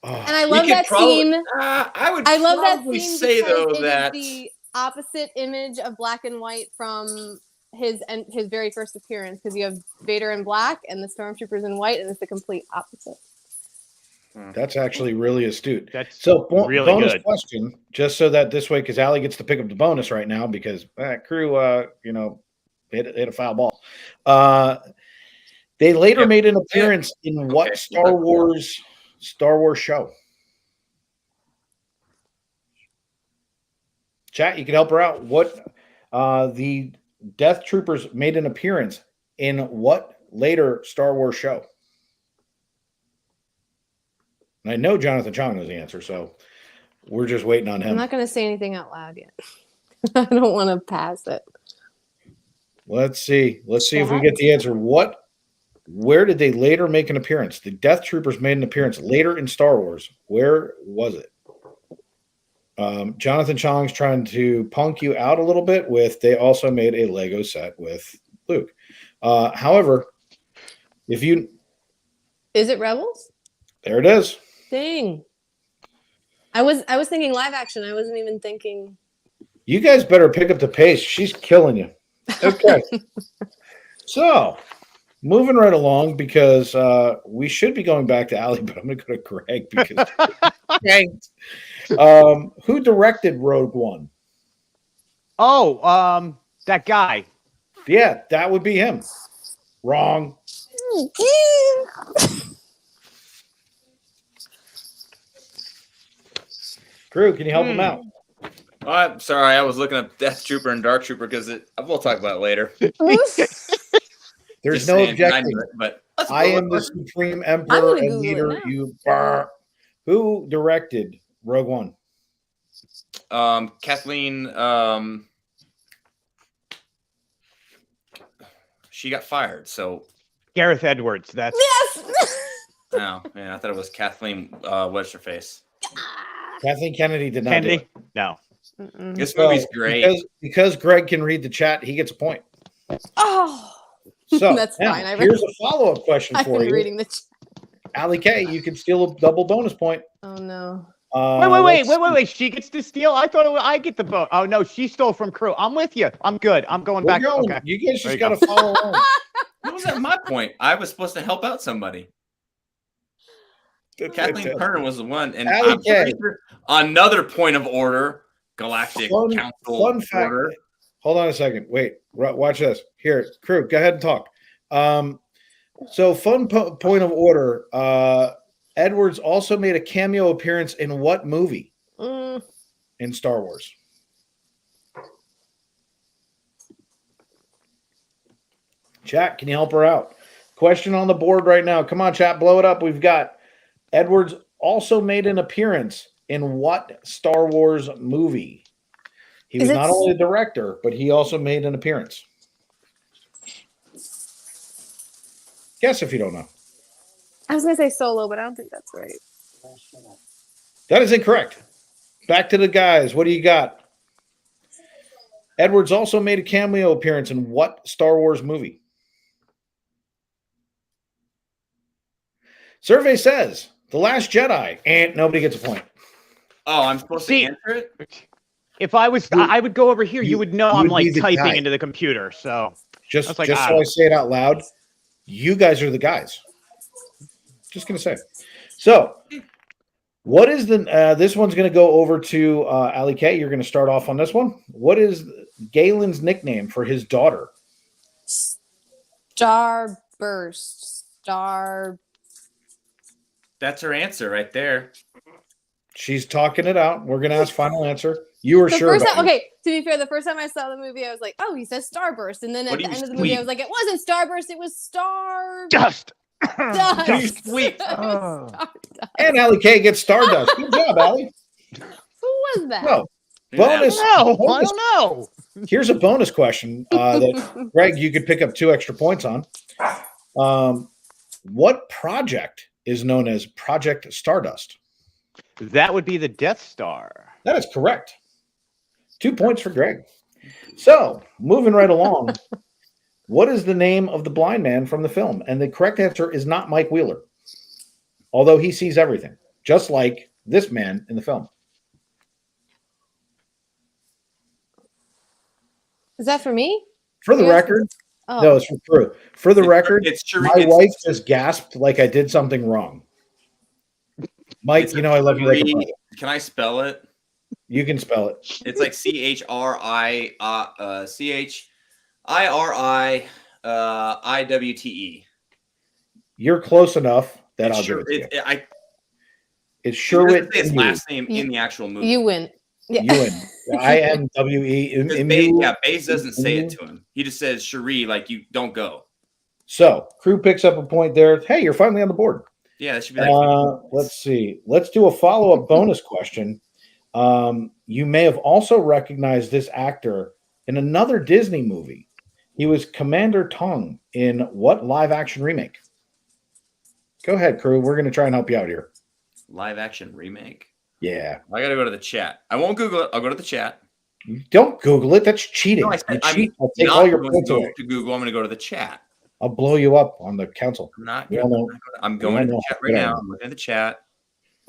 And I love that scene. I love that scene say though that the opposite image of black and white from his very first appearance, because you have Vader in black and the Stormtroopers in white, and it's the complete opposite. That's actually really astute. That's really bonus good. Question, just so that this way, because Allie gets to pick up the bonus right now, because Crew, hit a foul ball. They later made an appearance in what Star Wars show? Chat, you can help her out. What the Death Troopers made an appearance in what later Star Wars show? And I know Jonathan Chong knows the answer, so we're just waiting on him. I'm not going to say anything out loud yet. I don't want to pass it. Let's see. Let's see if we get the answer. Where did they later make an appearance? The Death Troopers made an appearance later in Star Wars. Where was it? Jonathan Chong's trying to punk you out a little bit with they also made a Lego set with Luke. However, if you Is it Rebels? There it is. Dang. I was thinking live action. I wasn't even thinking. You guys better pick up the pace. She's killing you. Okay. So, moving right along because we should be going back to Allie, but I'm going to go to Greg because who directed Rogue One? Oh, that guy. Yeah, that would be him. Wrong. Crew, can you help him out? I'm sorry, I was looking up Death Trooper and Dark Trooper because we'll talk about it later. There's no objection. But I am the supreme emperor and leader. Who directed Rogue One? Kathleen. She got fired. So Gareth Edwards. That's Yes. oh yeah, I thought it was Kathleen. What's her face? Kathleen Kennedy did not do it. No. This movie's great because Greg can read the chat. He gets a point. Oh, So that's now, fine. Here's a follow-up question I've for been you. reading the chat. Allie K, you can steal a double bonus point. Oh no. Wait. She gets to steal. I thought I get the vote. Oh no, she stole from Crew. I'm with you. I'm good. I'm going back. Okay. You guys just got to follow along. What was that? My point. I was supposed to help out somebody. Kathleen Turner was the one, and I'm pretty sure another point of order. Galactic Council. Fun fact. Order. Hold on a second. Wait. Watch this. Here, Crew, go ahead and talk. So fun point of order. Edwards also made a cameo appearance in what movie? In Star Wars. Chat, can you help her out? Question on the board right now. Come on, chat, blow it up. We've got Edwards also made an appearance in what Star Wars movie? He was not only a director, but he also made an appearance. Guess if you don't know. I was gonna say Solo, but I don't think that's right. That is incorrect. Back to the guys. What do you got? Edwards also made a cameo appearance in what Star Wars movie? Survey says The Last Jedi, and nobody gets a point. Oh, I'm supposed to answer it? If I was, I would go over here. You would know I'm like typing guy. Into the computer. So just so I say it out loud, you guys are the guys. Just gonna say. So, what is the? This one's gonna go over to Ali K. You're gonna start off on this one. What is Galen's nickname for his daughter? Starburst. Star. That's her answer right there. She's talking it out. We're gonna ask final answer. You were sure about it. Okay, to be fair, the first time I saw the movie, I was like, "Oh, he says Starburst," and then at the end of the movie, I was like, "It wasn't Starburst, it was Star Dust." Dust. Sweet. And Allie K gets Stardust. Good job, Allie. Who was that? No. Bonus. No, I don't know. Here's a bonus question that Greg, you could pick up 2 extra points on. What project is known as Project Stardust? That would be the Death Star. That is correct. 2 points for Greg. So, moving right along. What is the name of the blind man from the film? And the correct answer is not Mike Wheeler, although he sees everything, just like this man in the film. Is that for me? For the record, no, it's for Crew. For the record, my wife just gasped like I did something wrong. Mike, you know I love you like a brother. Can I spell it? You can spell it. It's like CHRIWTE. You're close enough that I'll give it to you. It's Sherwitt. His last name in the actual movie. You win. Yeah. You win. IMWE. Yeah, Baze doesn't say it to him. He just says Cherie, like you don't go. So Crew picks up a point there. Hey, you're finally on the board. Yeah, that should be like let's see. Let's do a follow-up bonus question. You may have also recognized this actor in another Disney movie. He was Commander Tong in what live-action remake? Go ahead, Crew. We're going to try and help you out here. Live-action remake? Yeah. I got to go to the chat. I won't Google it. I'll go to the chat. Don't Google it. That's cheating. No, I'll take all your points away. to Google. I'm going to go to the chat. I'll blow you up on the council. I'm going to the chat right now. I'm looking at the chat.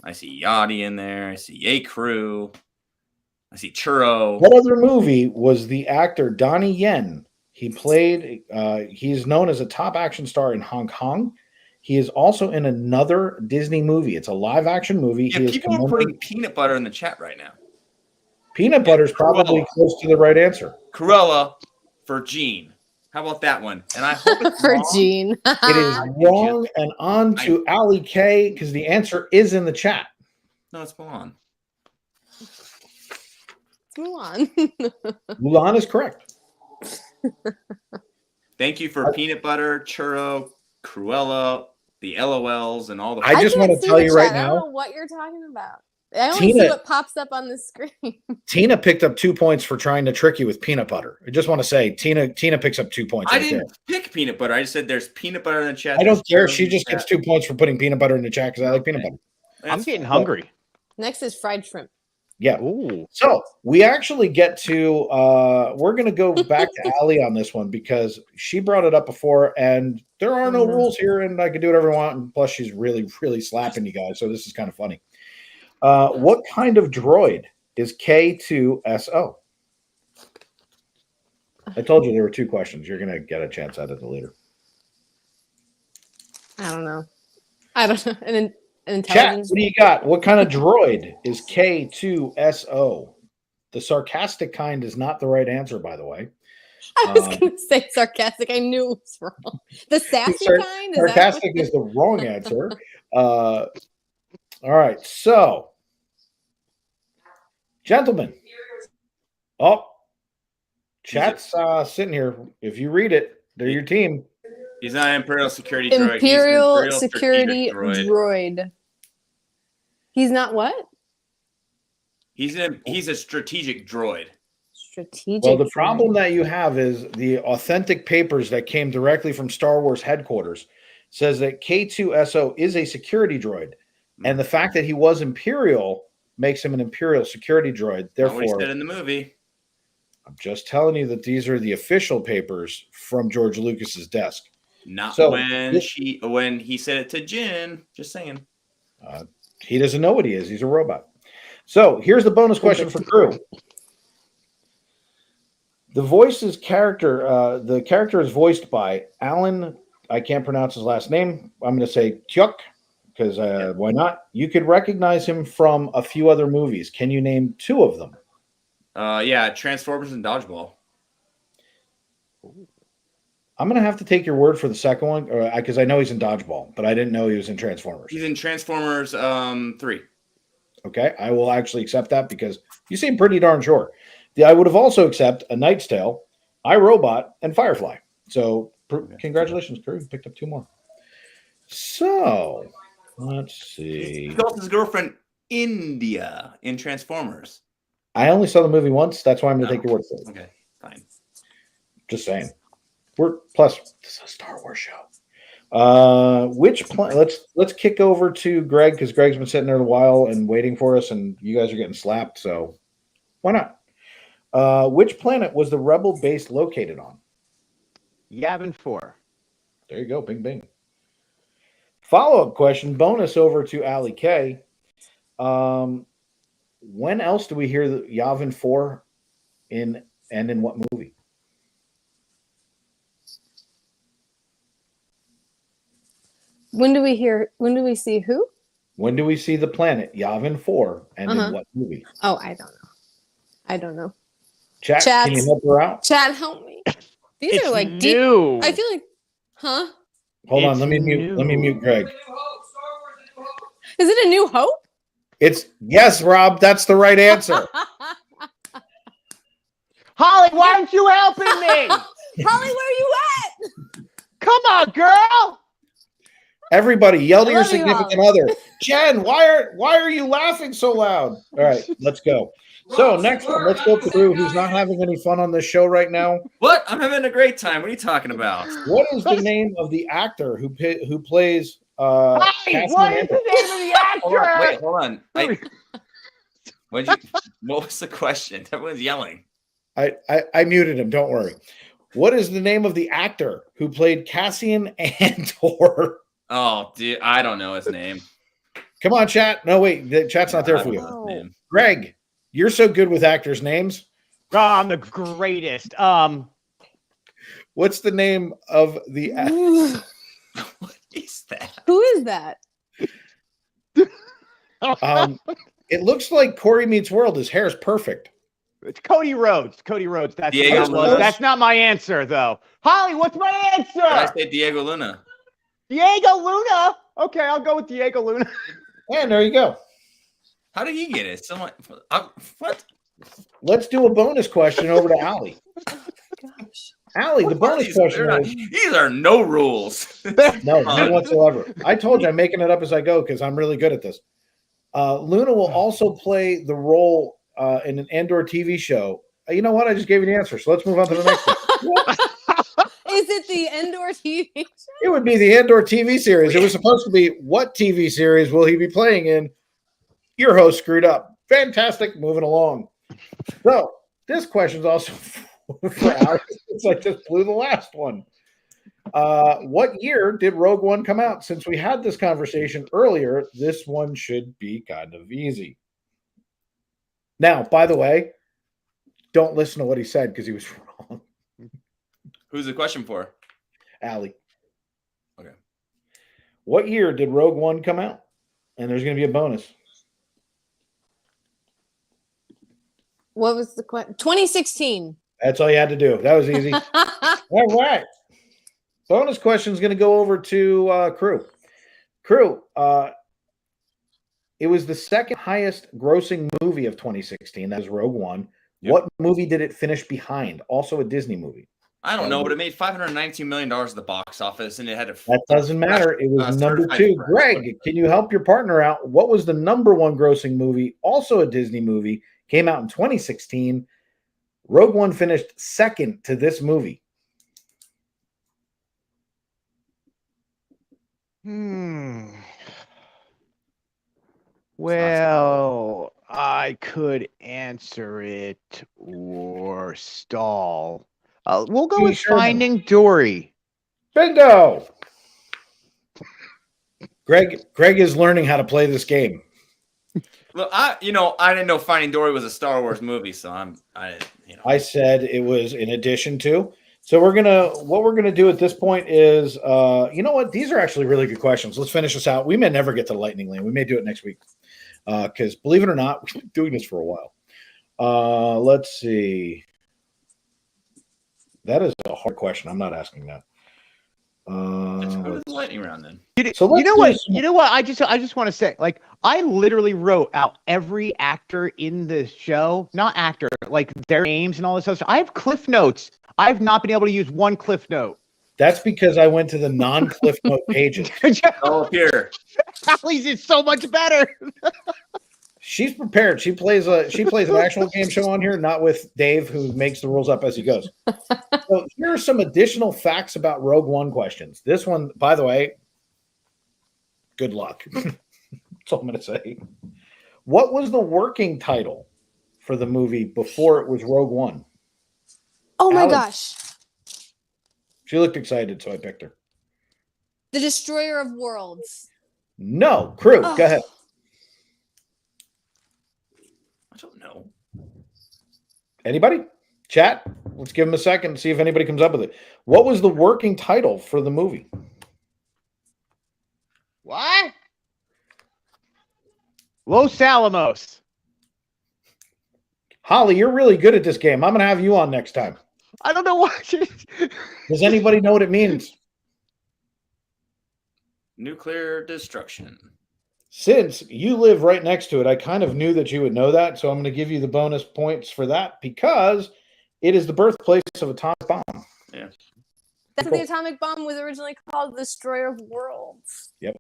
I see Yachty in there. I see Yay Crew. I see Churro. What other movie was the actor Donnie Yen? He played, he's known as a top action star in Hong Kong. He is also in another Disney movie. It's a live action movie. Yeah, people are putting peanut butter in the chat right now. Peanut butter is probably close to the right answer. Cruella for Gene. How about that one? And I hope it's for wrong. Gene. It is wrong. And on to Allie K, because the answer is in the chat. No, it's Mulan. Let's move on. Mulan is correct. Thank you for peanut butter, churro, Cruella, the LOLs, and all the. I just want to tell you right now. I don't know what you're talking about. I only see what pops up on the screen. Tina picked up 2 points for trying to trick you with peanut butter. I just want to say, Tina picks up 2 points. I didn't pick peanut butter. I just said there's peanut butter in the chat. I don't care. She just gets 2 points for putting peanut butter in the chat because I like peanut butter. I'm getting hungry. Next is fried shrimp. Yeah. Ooh. So we actually get to we're gonna go back to Allie on this one because she brought it up before and there are no rules here and I can do whatever I want. And plus she's really, really slapping you guys. So this is kind of funny. What kind of droid is K2SO? I told you there were 2 questions. You're gonna get a chance at it later. I don't know. An Chat, intelligence. what do you got? What kind of droid is K2SO? The sarcastic kind is not the right answer, by the way. I was going to say sarcastic. I knew it was wrong. The sassy kind? Sarcastic is the wrong answer. All right. So, gentlemen. Oh, chat's sitting here. If you read it, they're your team. He's not Imperial Security Droid. Imperial Security Droid. He's not what? He's a strategic droid. Strategic. Well, the problem that you have is the authentic papers that came directly from Star Wars headquarters says that K2SO is a security droid, and the fact that he was Imperial makes him an Imperial security droid. Therefore, what he said in the movie. I'm just telling you that these are the official papers from George Lucas's desk. Not so when he said it to Jin. Just saying. He doesn't know what he is. He's a robot. So here's the bonus question for Crew. The character is voiced by Alan. I can't pronounce his last name. I'm going to say Tyuk because why not? You could recognize him from a few other movies. Can you name 2 of them? Yeah, Transformers and Dodgeball. I'm going to have to take your word for the second one because I know he's in Dodgeball, but I didn't know he was in Transformers. He's in Transformers 3. Okay, I will actually accept that because you seem pretty darn sure. I would have also accepted A Knight's Tale, iRobot, and Firefly. So congratulations, Crew. You picked up 2 more. So let's see. He calls his girlfriend India in Transformers. I only saw the movie once. That's why I'm going to take your word for it. Okay, fine. Just saying. Plus, this is a Star Wars show. Let's kick over to Greg because Greg's been sitting there a while and waiting for us, and you guys are getting slapped. So why not? Which planet was the Rebel base located on? Yavin 4. There you go. Bing, bing. Follow-up question, bonus over to Allie K. When else do we hear the Yavin 4 in what movie? When do we see who? When do we see the planet Yavin 4 and in what movie? Oh, I don't know. Chat, can you help her out? Chat, help me. These are like new. Deep. I feel like, huh? Hold on, let me mute Greg. Is it A New Hope? Yes, Rob, that's the right answer. Holly, why aren't you helping me? Holly, where are you at? Come on, girl. Everybody, yell to your significant other. Jen, why are you laughing so loud? All right, let's go. So next one, let's go through who's not having any fun on this show right now. What? I'm having a great time. What are you talking about? What is the name of the actor who plays? Hey, what is the name of the actor? Hold on. What was the question? Everyone's yelling. I muted him. Don't worry. What is the name of the actor who played Cassian Andor? Oh, dude, I don't know his name. Come on, chat. No, wait, the chat's not there for you. Greg, you're so good with actors' names. Oh, I'm the greatest. What's the name of the actor? What is that? Who is that? It looks like Corey Meets World. His hair is perfect. It's Cody Rhodes. Cody Rhodes. That's Diego Luna. That's not my answer, though. Holly, what's my answer? Did I say Diego Luna? Diego Luna. Okay, I'll go with Diego Luna. And there you go. How did he get it? Someone. What? Let's do a bonus question over to Allie. Gosh. Allie, the bonus question is... These are no rules. No, none whatsoever. I told you I'm making it up as I go because I'm really good at this. Luna will also play the role in an Andor TV show. You know what? I just gave you the answer. So let's move on to the next one. Is it the Andor TV show? It would be the Andor TV series. It was supposed to be what TV series will he be playing in? Your host screwed up. Fantastic. Moving along. So this question is also for Alex. It's like just blew the last one. What year did Rogue One come out? Since we had this conversation earlier, this one should be kind of easy. Now, by the way, don't listen to what he said because he was wrong. Who's the question for? Allie. Okay. What year did Rogue One come out? And there's going to be a bonus. What was the question? 2016. That's all you had to do. That was easy. All right. Bonus question is going to go over to Crew. Crew, it was the second highest grossing movie of 2016. That is Rogue One. Yep. What movie did it finish behind? Also a Disney movie. I don't know, but it made $519 million at the box office, and it had a... That doesn't matter. It was number 2. Greg, can you help your partner out? What was the number 1 grossing movie? Also a Disney movie. Came out in 2016. Rogue One finished second to this movie. Well, I could answer it or stall. We'll go with Finding Dory. Bingo! Greg is learning how to play this game. Look, I didn't know Finding Dory was a Star Wars movie, so I said it was in addition to. So what we're gonna do at this point is, you know what? These are actually really good questions. Let's finish this out. We may never get to Lightning Lane. We may do it next week, because believe it or not, we've been doing this for a while. Let's see. That is a hard question. I'm not asking that. Let's go to the lightning round then. So you know what? I just want to say, like, I literally wrote out every actor in the show, not actor, like their names and all this other stuff. I have cliff notes. I've not been able to use one cliff note. That's because I went to the non-cliff note pages. Oh, here. Allie's is so much better. She's prepared. She plays an actual game show on here, not with Dave, who makes the rules up as he goes. So here are some additional facts about Rogue One questions. This one, by the way, good luck. That's all I'm going to say. What was the working title for the movie before it was Rogue One? Oh my gosh. She looked excited, so I picked her. The Destroyer of Worlds. No. Crew, go ahead. I don't know. Anybody? Chat? Let's give them a second and see if anybody comes up with it. What was the working title for the movie? What? Los Alamos. Holly, you're really good at this game. I'm going to have you on next time. I don't know what. Does anybody know what it means? Nuclear destruction. Since you live right next to it, I kind of knew that you would know that, so I'm going to give you the bonus points for that because it is the birthplace of atomic bomb. Yeah. That's what the atomic bomb was originally called, the Destroyer of Worlds. Yep.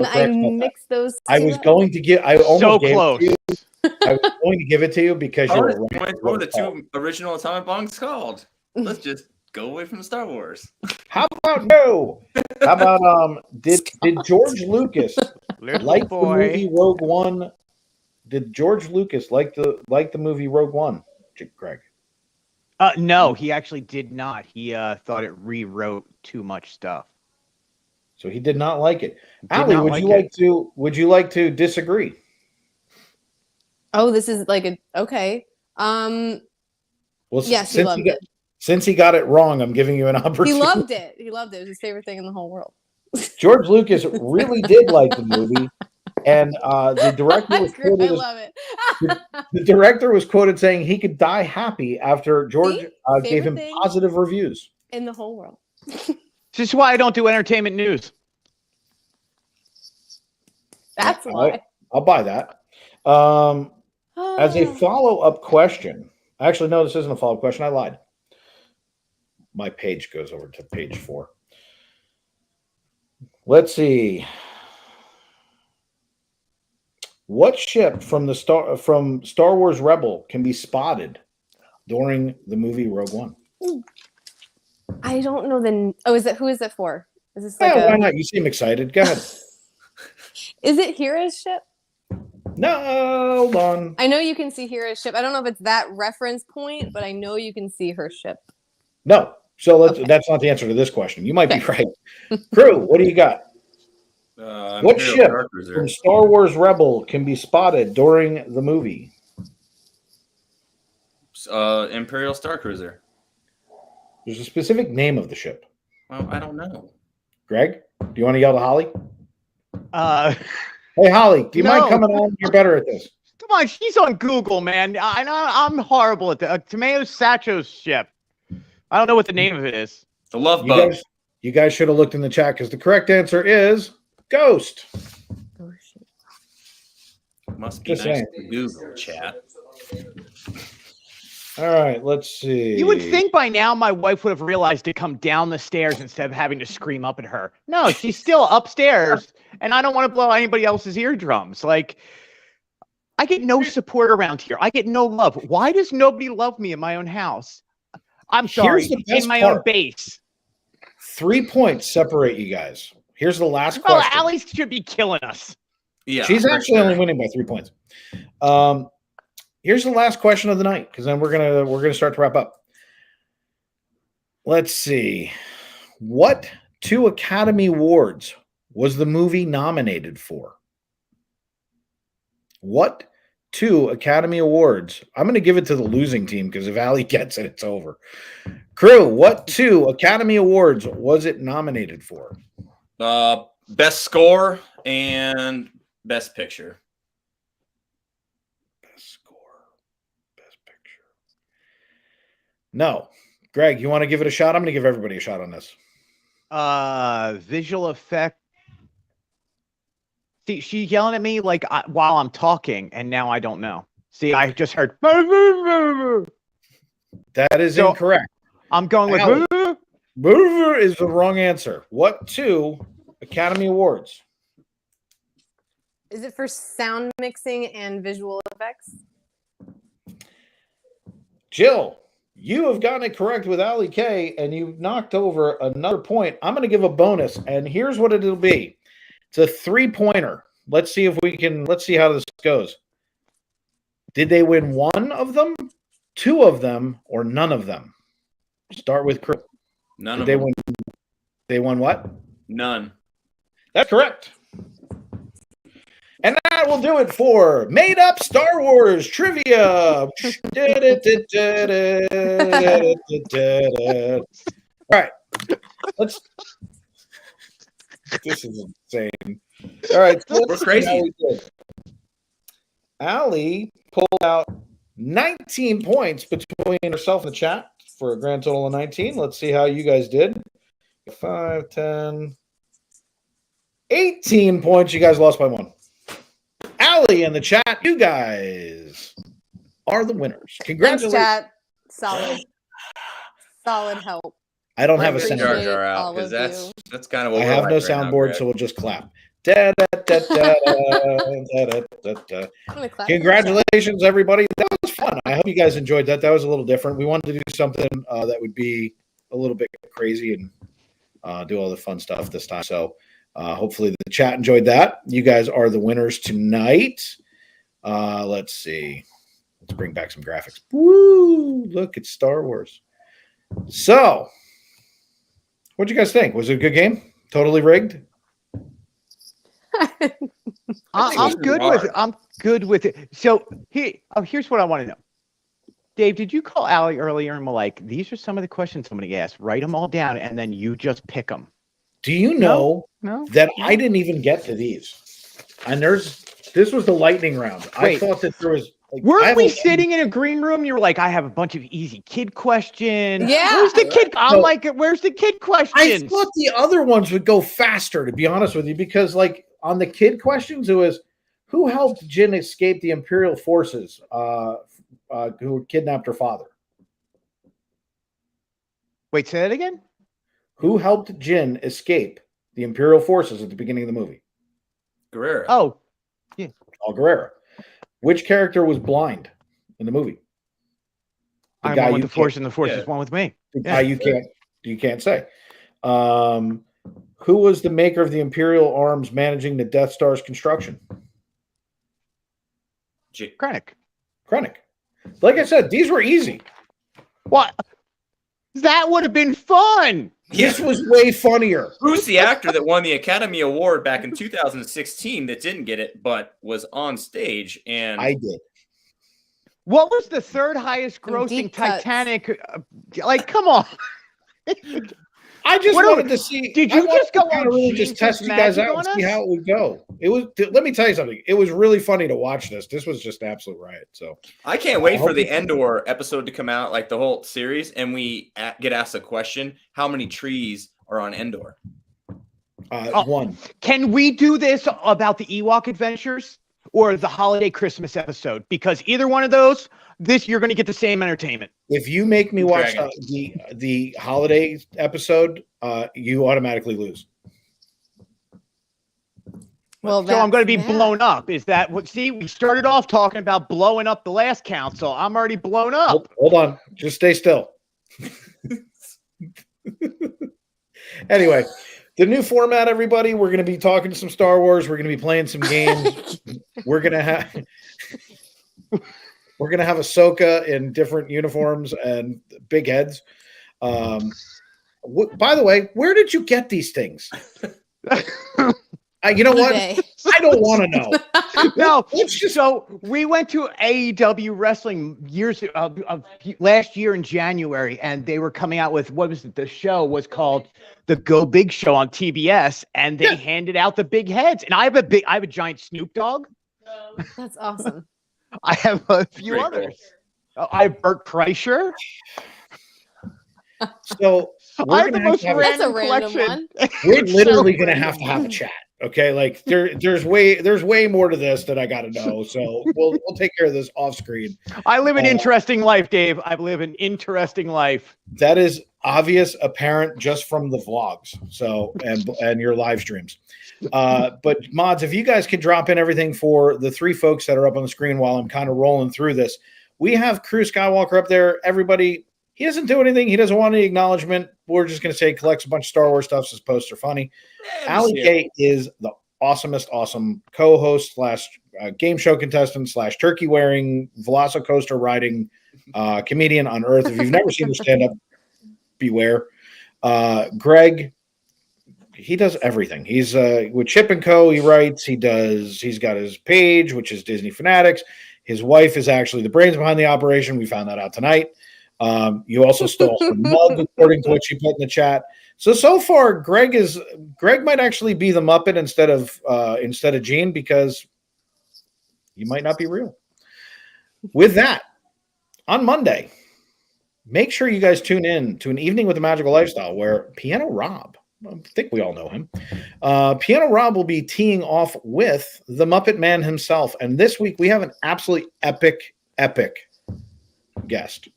I mixed those. I was going to give. I almost so gave close. It to you. I was going to give it to you because you were right. What were the two original atomic bombs called? Let's just go away from Star Wars. How about no? How about did George Lucas like the movie Rogue One? Did George Lucas like the movie Rogue One, Greg? No, he actually did not. He thought it rewrote too much stuff. So he did not like it. Allie, would you like to disagree? Oh, this is like okay. Well, yes, he loved it. Since he got it wrong, I'm giving you an opportunity. He loved it. He loved it. It was his favorite thing in the whole world. George Lucas really did like the movie, and the director was quoted. I love it. The director was quoted saying he could die happy after George gave him positive reviews in the whole world. This is why I don't do entertainment news. That's why. I'll buy that. As a follow-up question, actually, no, this isn't a follow-up question. I lied. My page goes over to page 4. Let's see. What ship from Star Wars Rebel can be spotted during the movie Rogue One? I don't know who is it for? Is this why not? You seem excited. Go ahead. Is it Hera's ship? No, hold on. I know you can see Hera's ship. I don't know if it's that reference point, but I know you can see her ship. No. So that's not the answer to this question. You might be right. Crew, what do you got? What ship from Star Wars Rebel can be spotted during the movie? Imperial Star Cruiser. There's a specific name of the ship. Well, I don't know. Greg, do you want to yell to Holly? Hey, Holly, do you mind coming on? You're better at this. Come on, she's on Google, man. I'm horrible at that. Tomeo Sacho's ship. I don't know what the name of it is. The Love Boat. You guys should have looked in the chat because the correct answer is Ghost. Must be nice to Google chat. All right, let's see. You would think by now my wife would have realized to come down the stairs instead of having to scream up at her. No, she's still upstairs, and I don't want to blow anybody else's eardrums. Like, I get no support around here. I get no love. Why does nobody love me in my own house? I'm sorry, in my own base. 3 points separate you guys. Here's the last question. Oh, Allie should be killing us. Yeah, she's actually only winning by 3 points. Here's the last question of the night, because then we're gonna start to wrap up. Let's see. What 2 Academy Awards was the movie nominated for? What 2 Academy Awards? I'm going to give it to the losing team because if Allie gets it, it's over. Crew, what 2 Academy Awards was it nominated for? Best Score and Best Picture. Best Score, Best Picture. No. Greg, you want to give it a shot? I'm going to give everybody a shot on this. Visual effect. See, she's yelling at me like while I'm talking, and now I don't know. See, I just heard. That is incorrect. I'm going with. Is the wrong answer. What 2 Academy Awards? Is it for sound mixing and visual effects? Jill, you have gotten it correct with Allie K, and you've knocked over another point. I'm going to give a bonus, and here's what it'll be. It's a 3-pointer. Let's see how this goes. Did they win 1 of them, 2 of them, or none of them? Start with Chris. None of them. They won what? None. That's correct. And that will do it for Made Up Star Wars Trivia. All right. This is insane. All right. So we're crazy. Allie pulled out 19 points between herself and the chat for a grand total of 19. Let's see how you guys did. 5, 10, 18 points. You guys lost by 1. Allie in the chat, you guys are the winners. Congratulations. Thanks, chat. Solid help. I don't have a soundboard. Because that's kind of what I have no soundboard, so we'll just clap. Congratulations, everybody. That was fun. I hope you guys enjoyed that. That was a little different. We wanted to do something that would be a little bit crazy and do all the fun stuff this time. So hopefully the chat enjoyed that. You guys are the winners tonight. Let's see. Let's bring back some graphics. Woo! Look, it's Star Wars. So, what'd you guys think? Was it a good game? Totally rigged? I'm good with it. I'm good with it. So here's what I want to know. Dave, did you call Allie earlier and were like, these are some of the questions somebody asked. Write them all down, and then you just pick them. Do you know that I didn't even get to these? And this was the lightning round. Wait, I thought that there was. Like, weren't we sitting in a green room? You were like, I have a bunch of easy kid questions. Yeah. Where's the kid? I'm like, where's the kid questions? I thought the other ones would go faster, to be honest with you, because like on the kid questions, it was who helped Jin escape the Imperial forces who kidnapped her father? Wait, say that again? Who helped Jin escape the Imperial forces at the beginning of the movie? Guerrero. Oh, yeah. Guerrero. Which character was blind in the movie? I'm one with the Force, and the Force is one with me. The guy you can't say. Who was the maker of the Imperial arms managing the Death Star's construction? Krennic. Like I said, these were easy. What? That would have been fun. This was way funnier. Who's the actor that won the Academy Award back in 2016 that didn't get it, but was on stage? And I did. What was the third highest grossing Titanic? Like, come on. I just wanted to see. Did you just go on really just test you guys out and see how it would go? It was. Let me tell you something. It was really funny to watch this. This was just an absolute riot. So I can't wait for the Endor episode to come out, like the whole series, and we get asked a question: how many trees are on Endor? One. Can we do this about the Ewok adventures or the holiday Christmas episode? Because either one of those, you're going to get the same entertainment. If you make me watch the holiday episode, you automatically lose. Well, so I'm going to be blown up. Is that what? See, we started off talking about blowing up the last council. I'm already blown up. Hold on, just stay still. Anyway, the new format, everybody. We're going to be talking some Star Wars. We're going to be playing some games. We're going to have Ahsoka in different uniforms and big heads. By the way, where did you get these things? You know what? I don't want to know. No, so we went to AEW wrestling last year in January, and they were coming out with the show was called the Go Big Show on TBS, and they handed out the big heads. And I have a giant Snoop Dogg. That's awesome. I have a few others. I have Bert Kreischer. So I have the most random collection. We're literally going to have a chat. Okay, like there's way more to this that I got to know. So we'll take care of this off screen. I live an interesting life, Dave. I live an interesting life. That is obvious, apparent just from the vlogs. So and your live streams. But mods, if you guys can drop in everything for the three folks that are up on the screen while I'm kind of rolling through this. We have Crew Skywalker up there. Everybody, he doesn't do anything. He doesn't want any acknowledgement. We're just going to say he collects a bunch of Star Wars stuff. His posts are funny. Allie K is the awesome co-host / game show contestant / turkey wearing Velocicoaster riding comedian on Earth. If you've never seen her stand up, beware. Greg, he does everything. He's with Chip and Co. He writes. He's got his page, which is Disney Fanatics. His wife is actually the brains behind the operation. We found that out tonight. You also stole her mug, according to what she put in the chat. So far, Greg might actually be the Muppet instead of Gene, because you might not be real. With that, on Monday, make sure you guys tune in to An Evening with the Magical Lifestyle, where Piano Rob, I think we all know him, Piano Rob will be teeing off with the Muppet Man himself. And this week, we have an absolutely epic guest.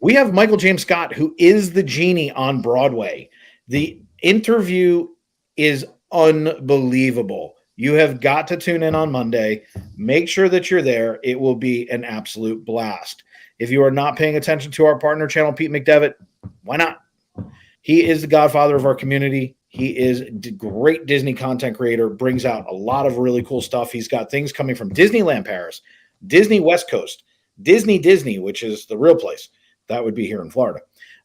We have Michael James Scott, who is the genie on Broadway. The interview is unbelievable. You have got to tune in on Monday. Make sure that you're there. It will be an absolute blast. If you are not paying attention to our partner channel, Pete McDevitt, why not? He is the godfather of our community. He is a great Disney content creator, brings out a lot of really cool stuff. He's got things coming from Disneyland Paris, Disney West Coast, Disney, which is the real place. That would be here in Florida.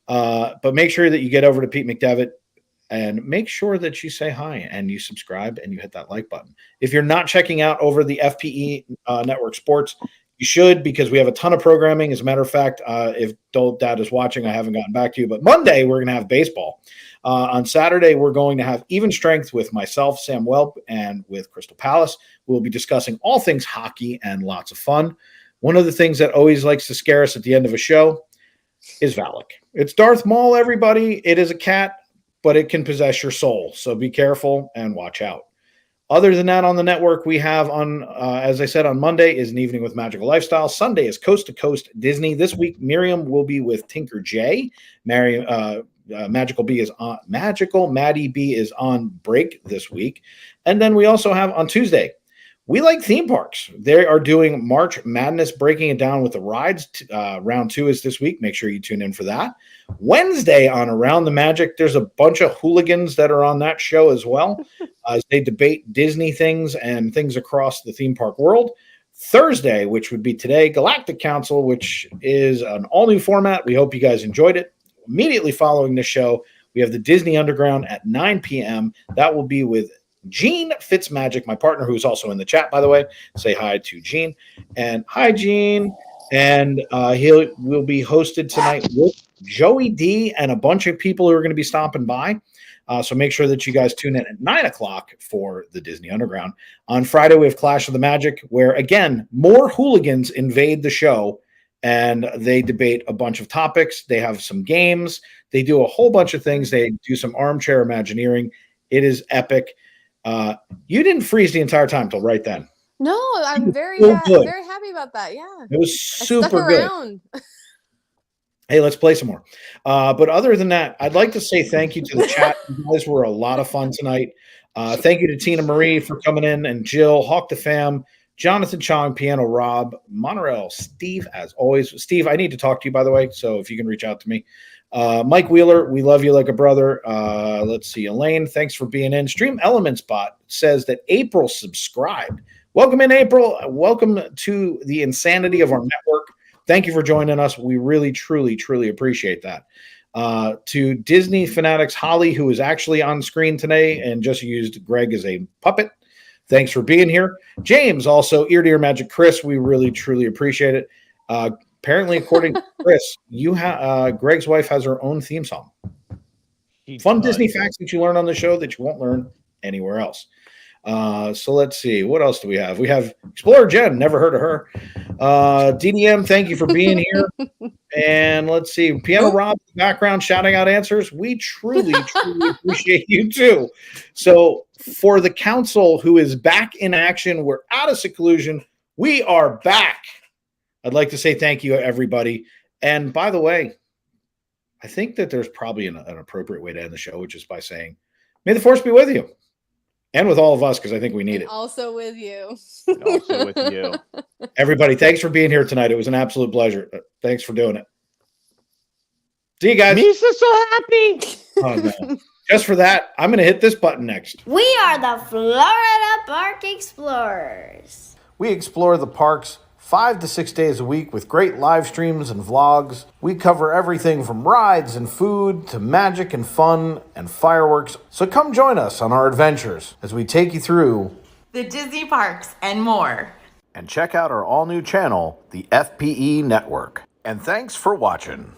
But make sure that you get over to Pete McDevitt and make sure that you say hi and you subscribe and you hit that like button. If you're not checking out over the FPE Network Sports, you should, because we have a ton of programming. As a matter of fact, if Dad is watching, I haven't gotten back to you, but Monday we're going to have baseball. On Saturday, we're going to have Even Strength with myself, Sam Welp, and with Crystal Palace. We'll be discussing all things hockey and lots of fun. One of the things that always likes to scare us at the end of a show is Valak. It's Darth Maul, everybody. It is a cat, but it can possess your soul. So be careful and watch out. Other than that, on the network, we have on, as I said, on Monday is An Evening with Magical Lifestyle. Sunday is Coast to Coast Disney. This week, Miriam will be with Tinker J. Magical Maddie B is on break this week. And then we also have on Tuesday, We Like Theme Parks. They are doing March Madness, breaking it down with the rides. Round 2 is this week. Make sure you tune in for that. Wednesday on Around the Magic, there's a bunch of hooligans that are on that show as well, as they debate Disney things and things across the theme park world. Thursday, which would be today, Galactic Council, which is an all-new format. We hope you guys enjoyed it. Immediately following the show, we have the Disney Underground at 9 p.m. That will be with Gene Fitzmagic, my partner, who's also in the chat, by the way. Say hi to Gene. And hi, Gene. And he will be hosted tonight with Joey D and a bunch of people who are going to be stopping by. So make sure that you guys tune in at 9 o'clock for the Disney Underground. On Friday, we have Clash of the Magic, where, again, more hooligans invade the show, and they debate a bunch of topics. They have some games. They do a whole bunch of things. They do some armchair Imagineering. It is epic. You didn't freeze the entire time till right then. No, I'm very so very happy about that. Yeah. It was super good. Hey, let's play some more. But other than that, I'd like to say thank you to the chat. You guys were a lot of fun tonight. Thank you to Tina Marie for coming in, and Jill, Hawk the Fam, Jonathan Chong, Piano Rob, Monorail, Steve, as always. Steve, I need to talk to you, by the way, so if you can reach out to me. Mike Wheeler, we love you like a brother. Let's see. Elaine, thanks for being in. Stream Elements Bot says that April subscribed. Welcome in, April. Welcome to the insanity of our network. Thank you for joining us. We really, truly, truly appreciate that. To Disney Fanatics, Holly, who is actually on screen today and just used Greg as a puppet. Thanks for being here. James, also Ear to Ear Magic Chris, we really, truly appreciate it. Apparently, according to Chris, Greg's wife has her own theme song. Fun Disney facts that you learn on the show that you won't learn anywhere else. So let's see. What else do we have? We have Explorer Jen. Never heard of her. DDM, thank you for being here. And let's see. Piano Rob in the background shouting out answers. We truly, truly appreciate you too. So for the council who is back in action, we're out of seclusion. We are back. I'd like to say thank you, everybody. And by the way, I think that there's probably an appropriate way to end the show, which is by saying, may the force be with you. And with all of us, because I think we need it. Also with you. Also with you. Everybody, thanks for being here tonight. It was an absolute pleasure. Thanks for doing it. See you guys. Misa's so happy. Oh, no. Just for that, I'm going to hit this button next. We are the Florida Park Explorers. We explore the parks 5 to 6 days a week with great live streams and vlogs. We cover everything from rides and food to magic and fun and fireworks. So come join us on our adventures as we take you through the Disney parks and more. And check out our all-new channel, the FPE Network. And thanks for watching.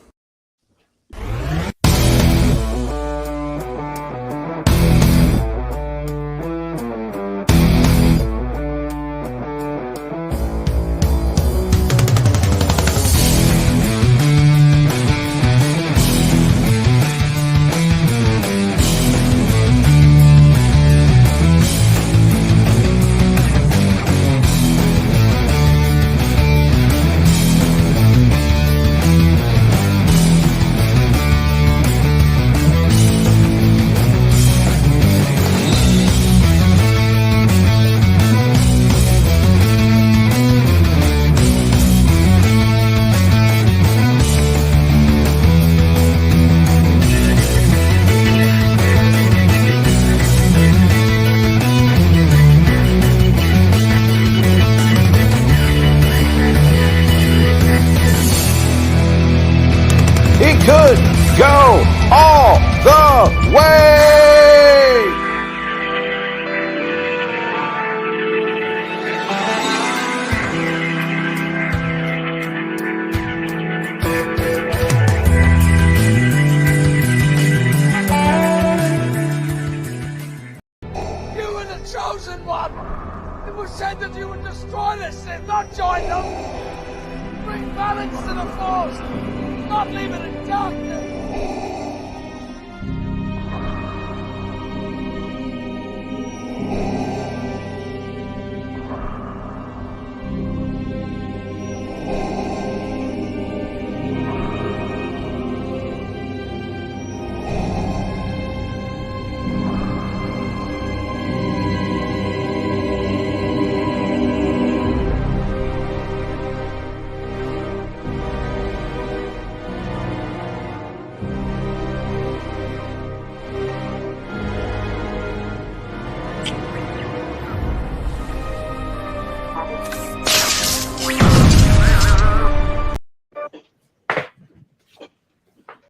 could go all the way.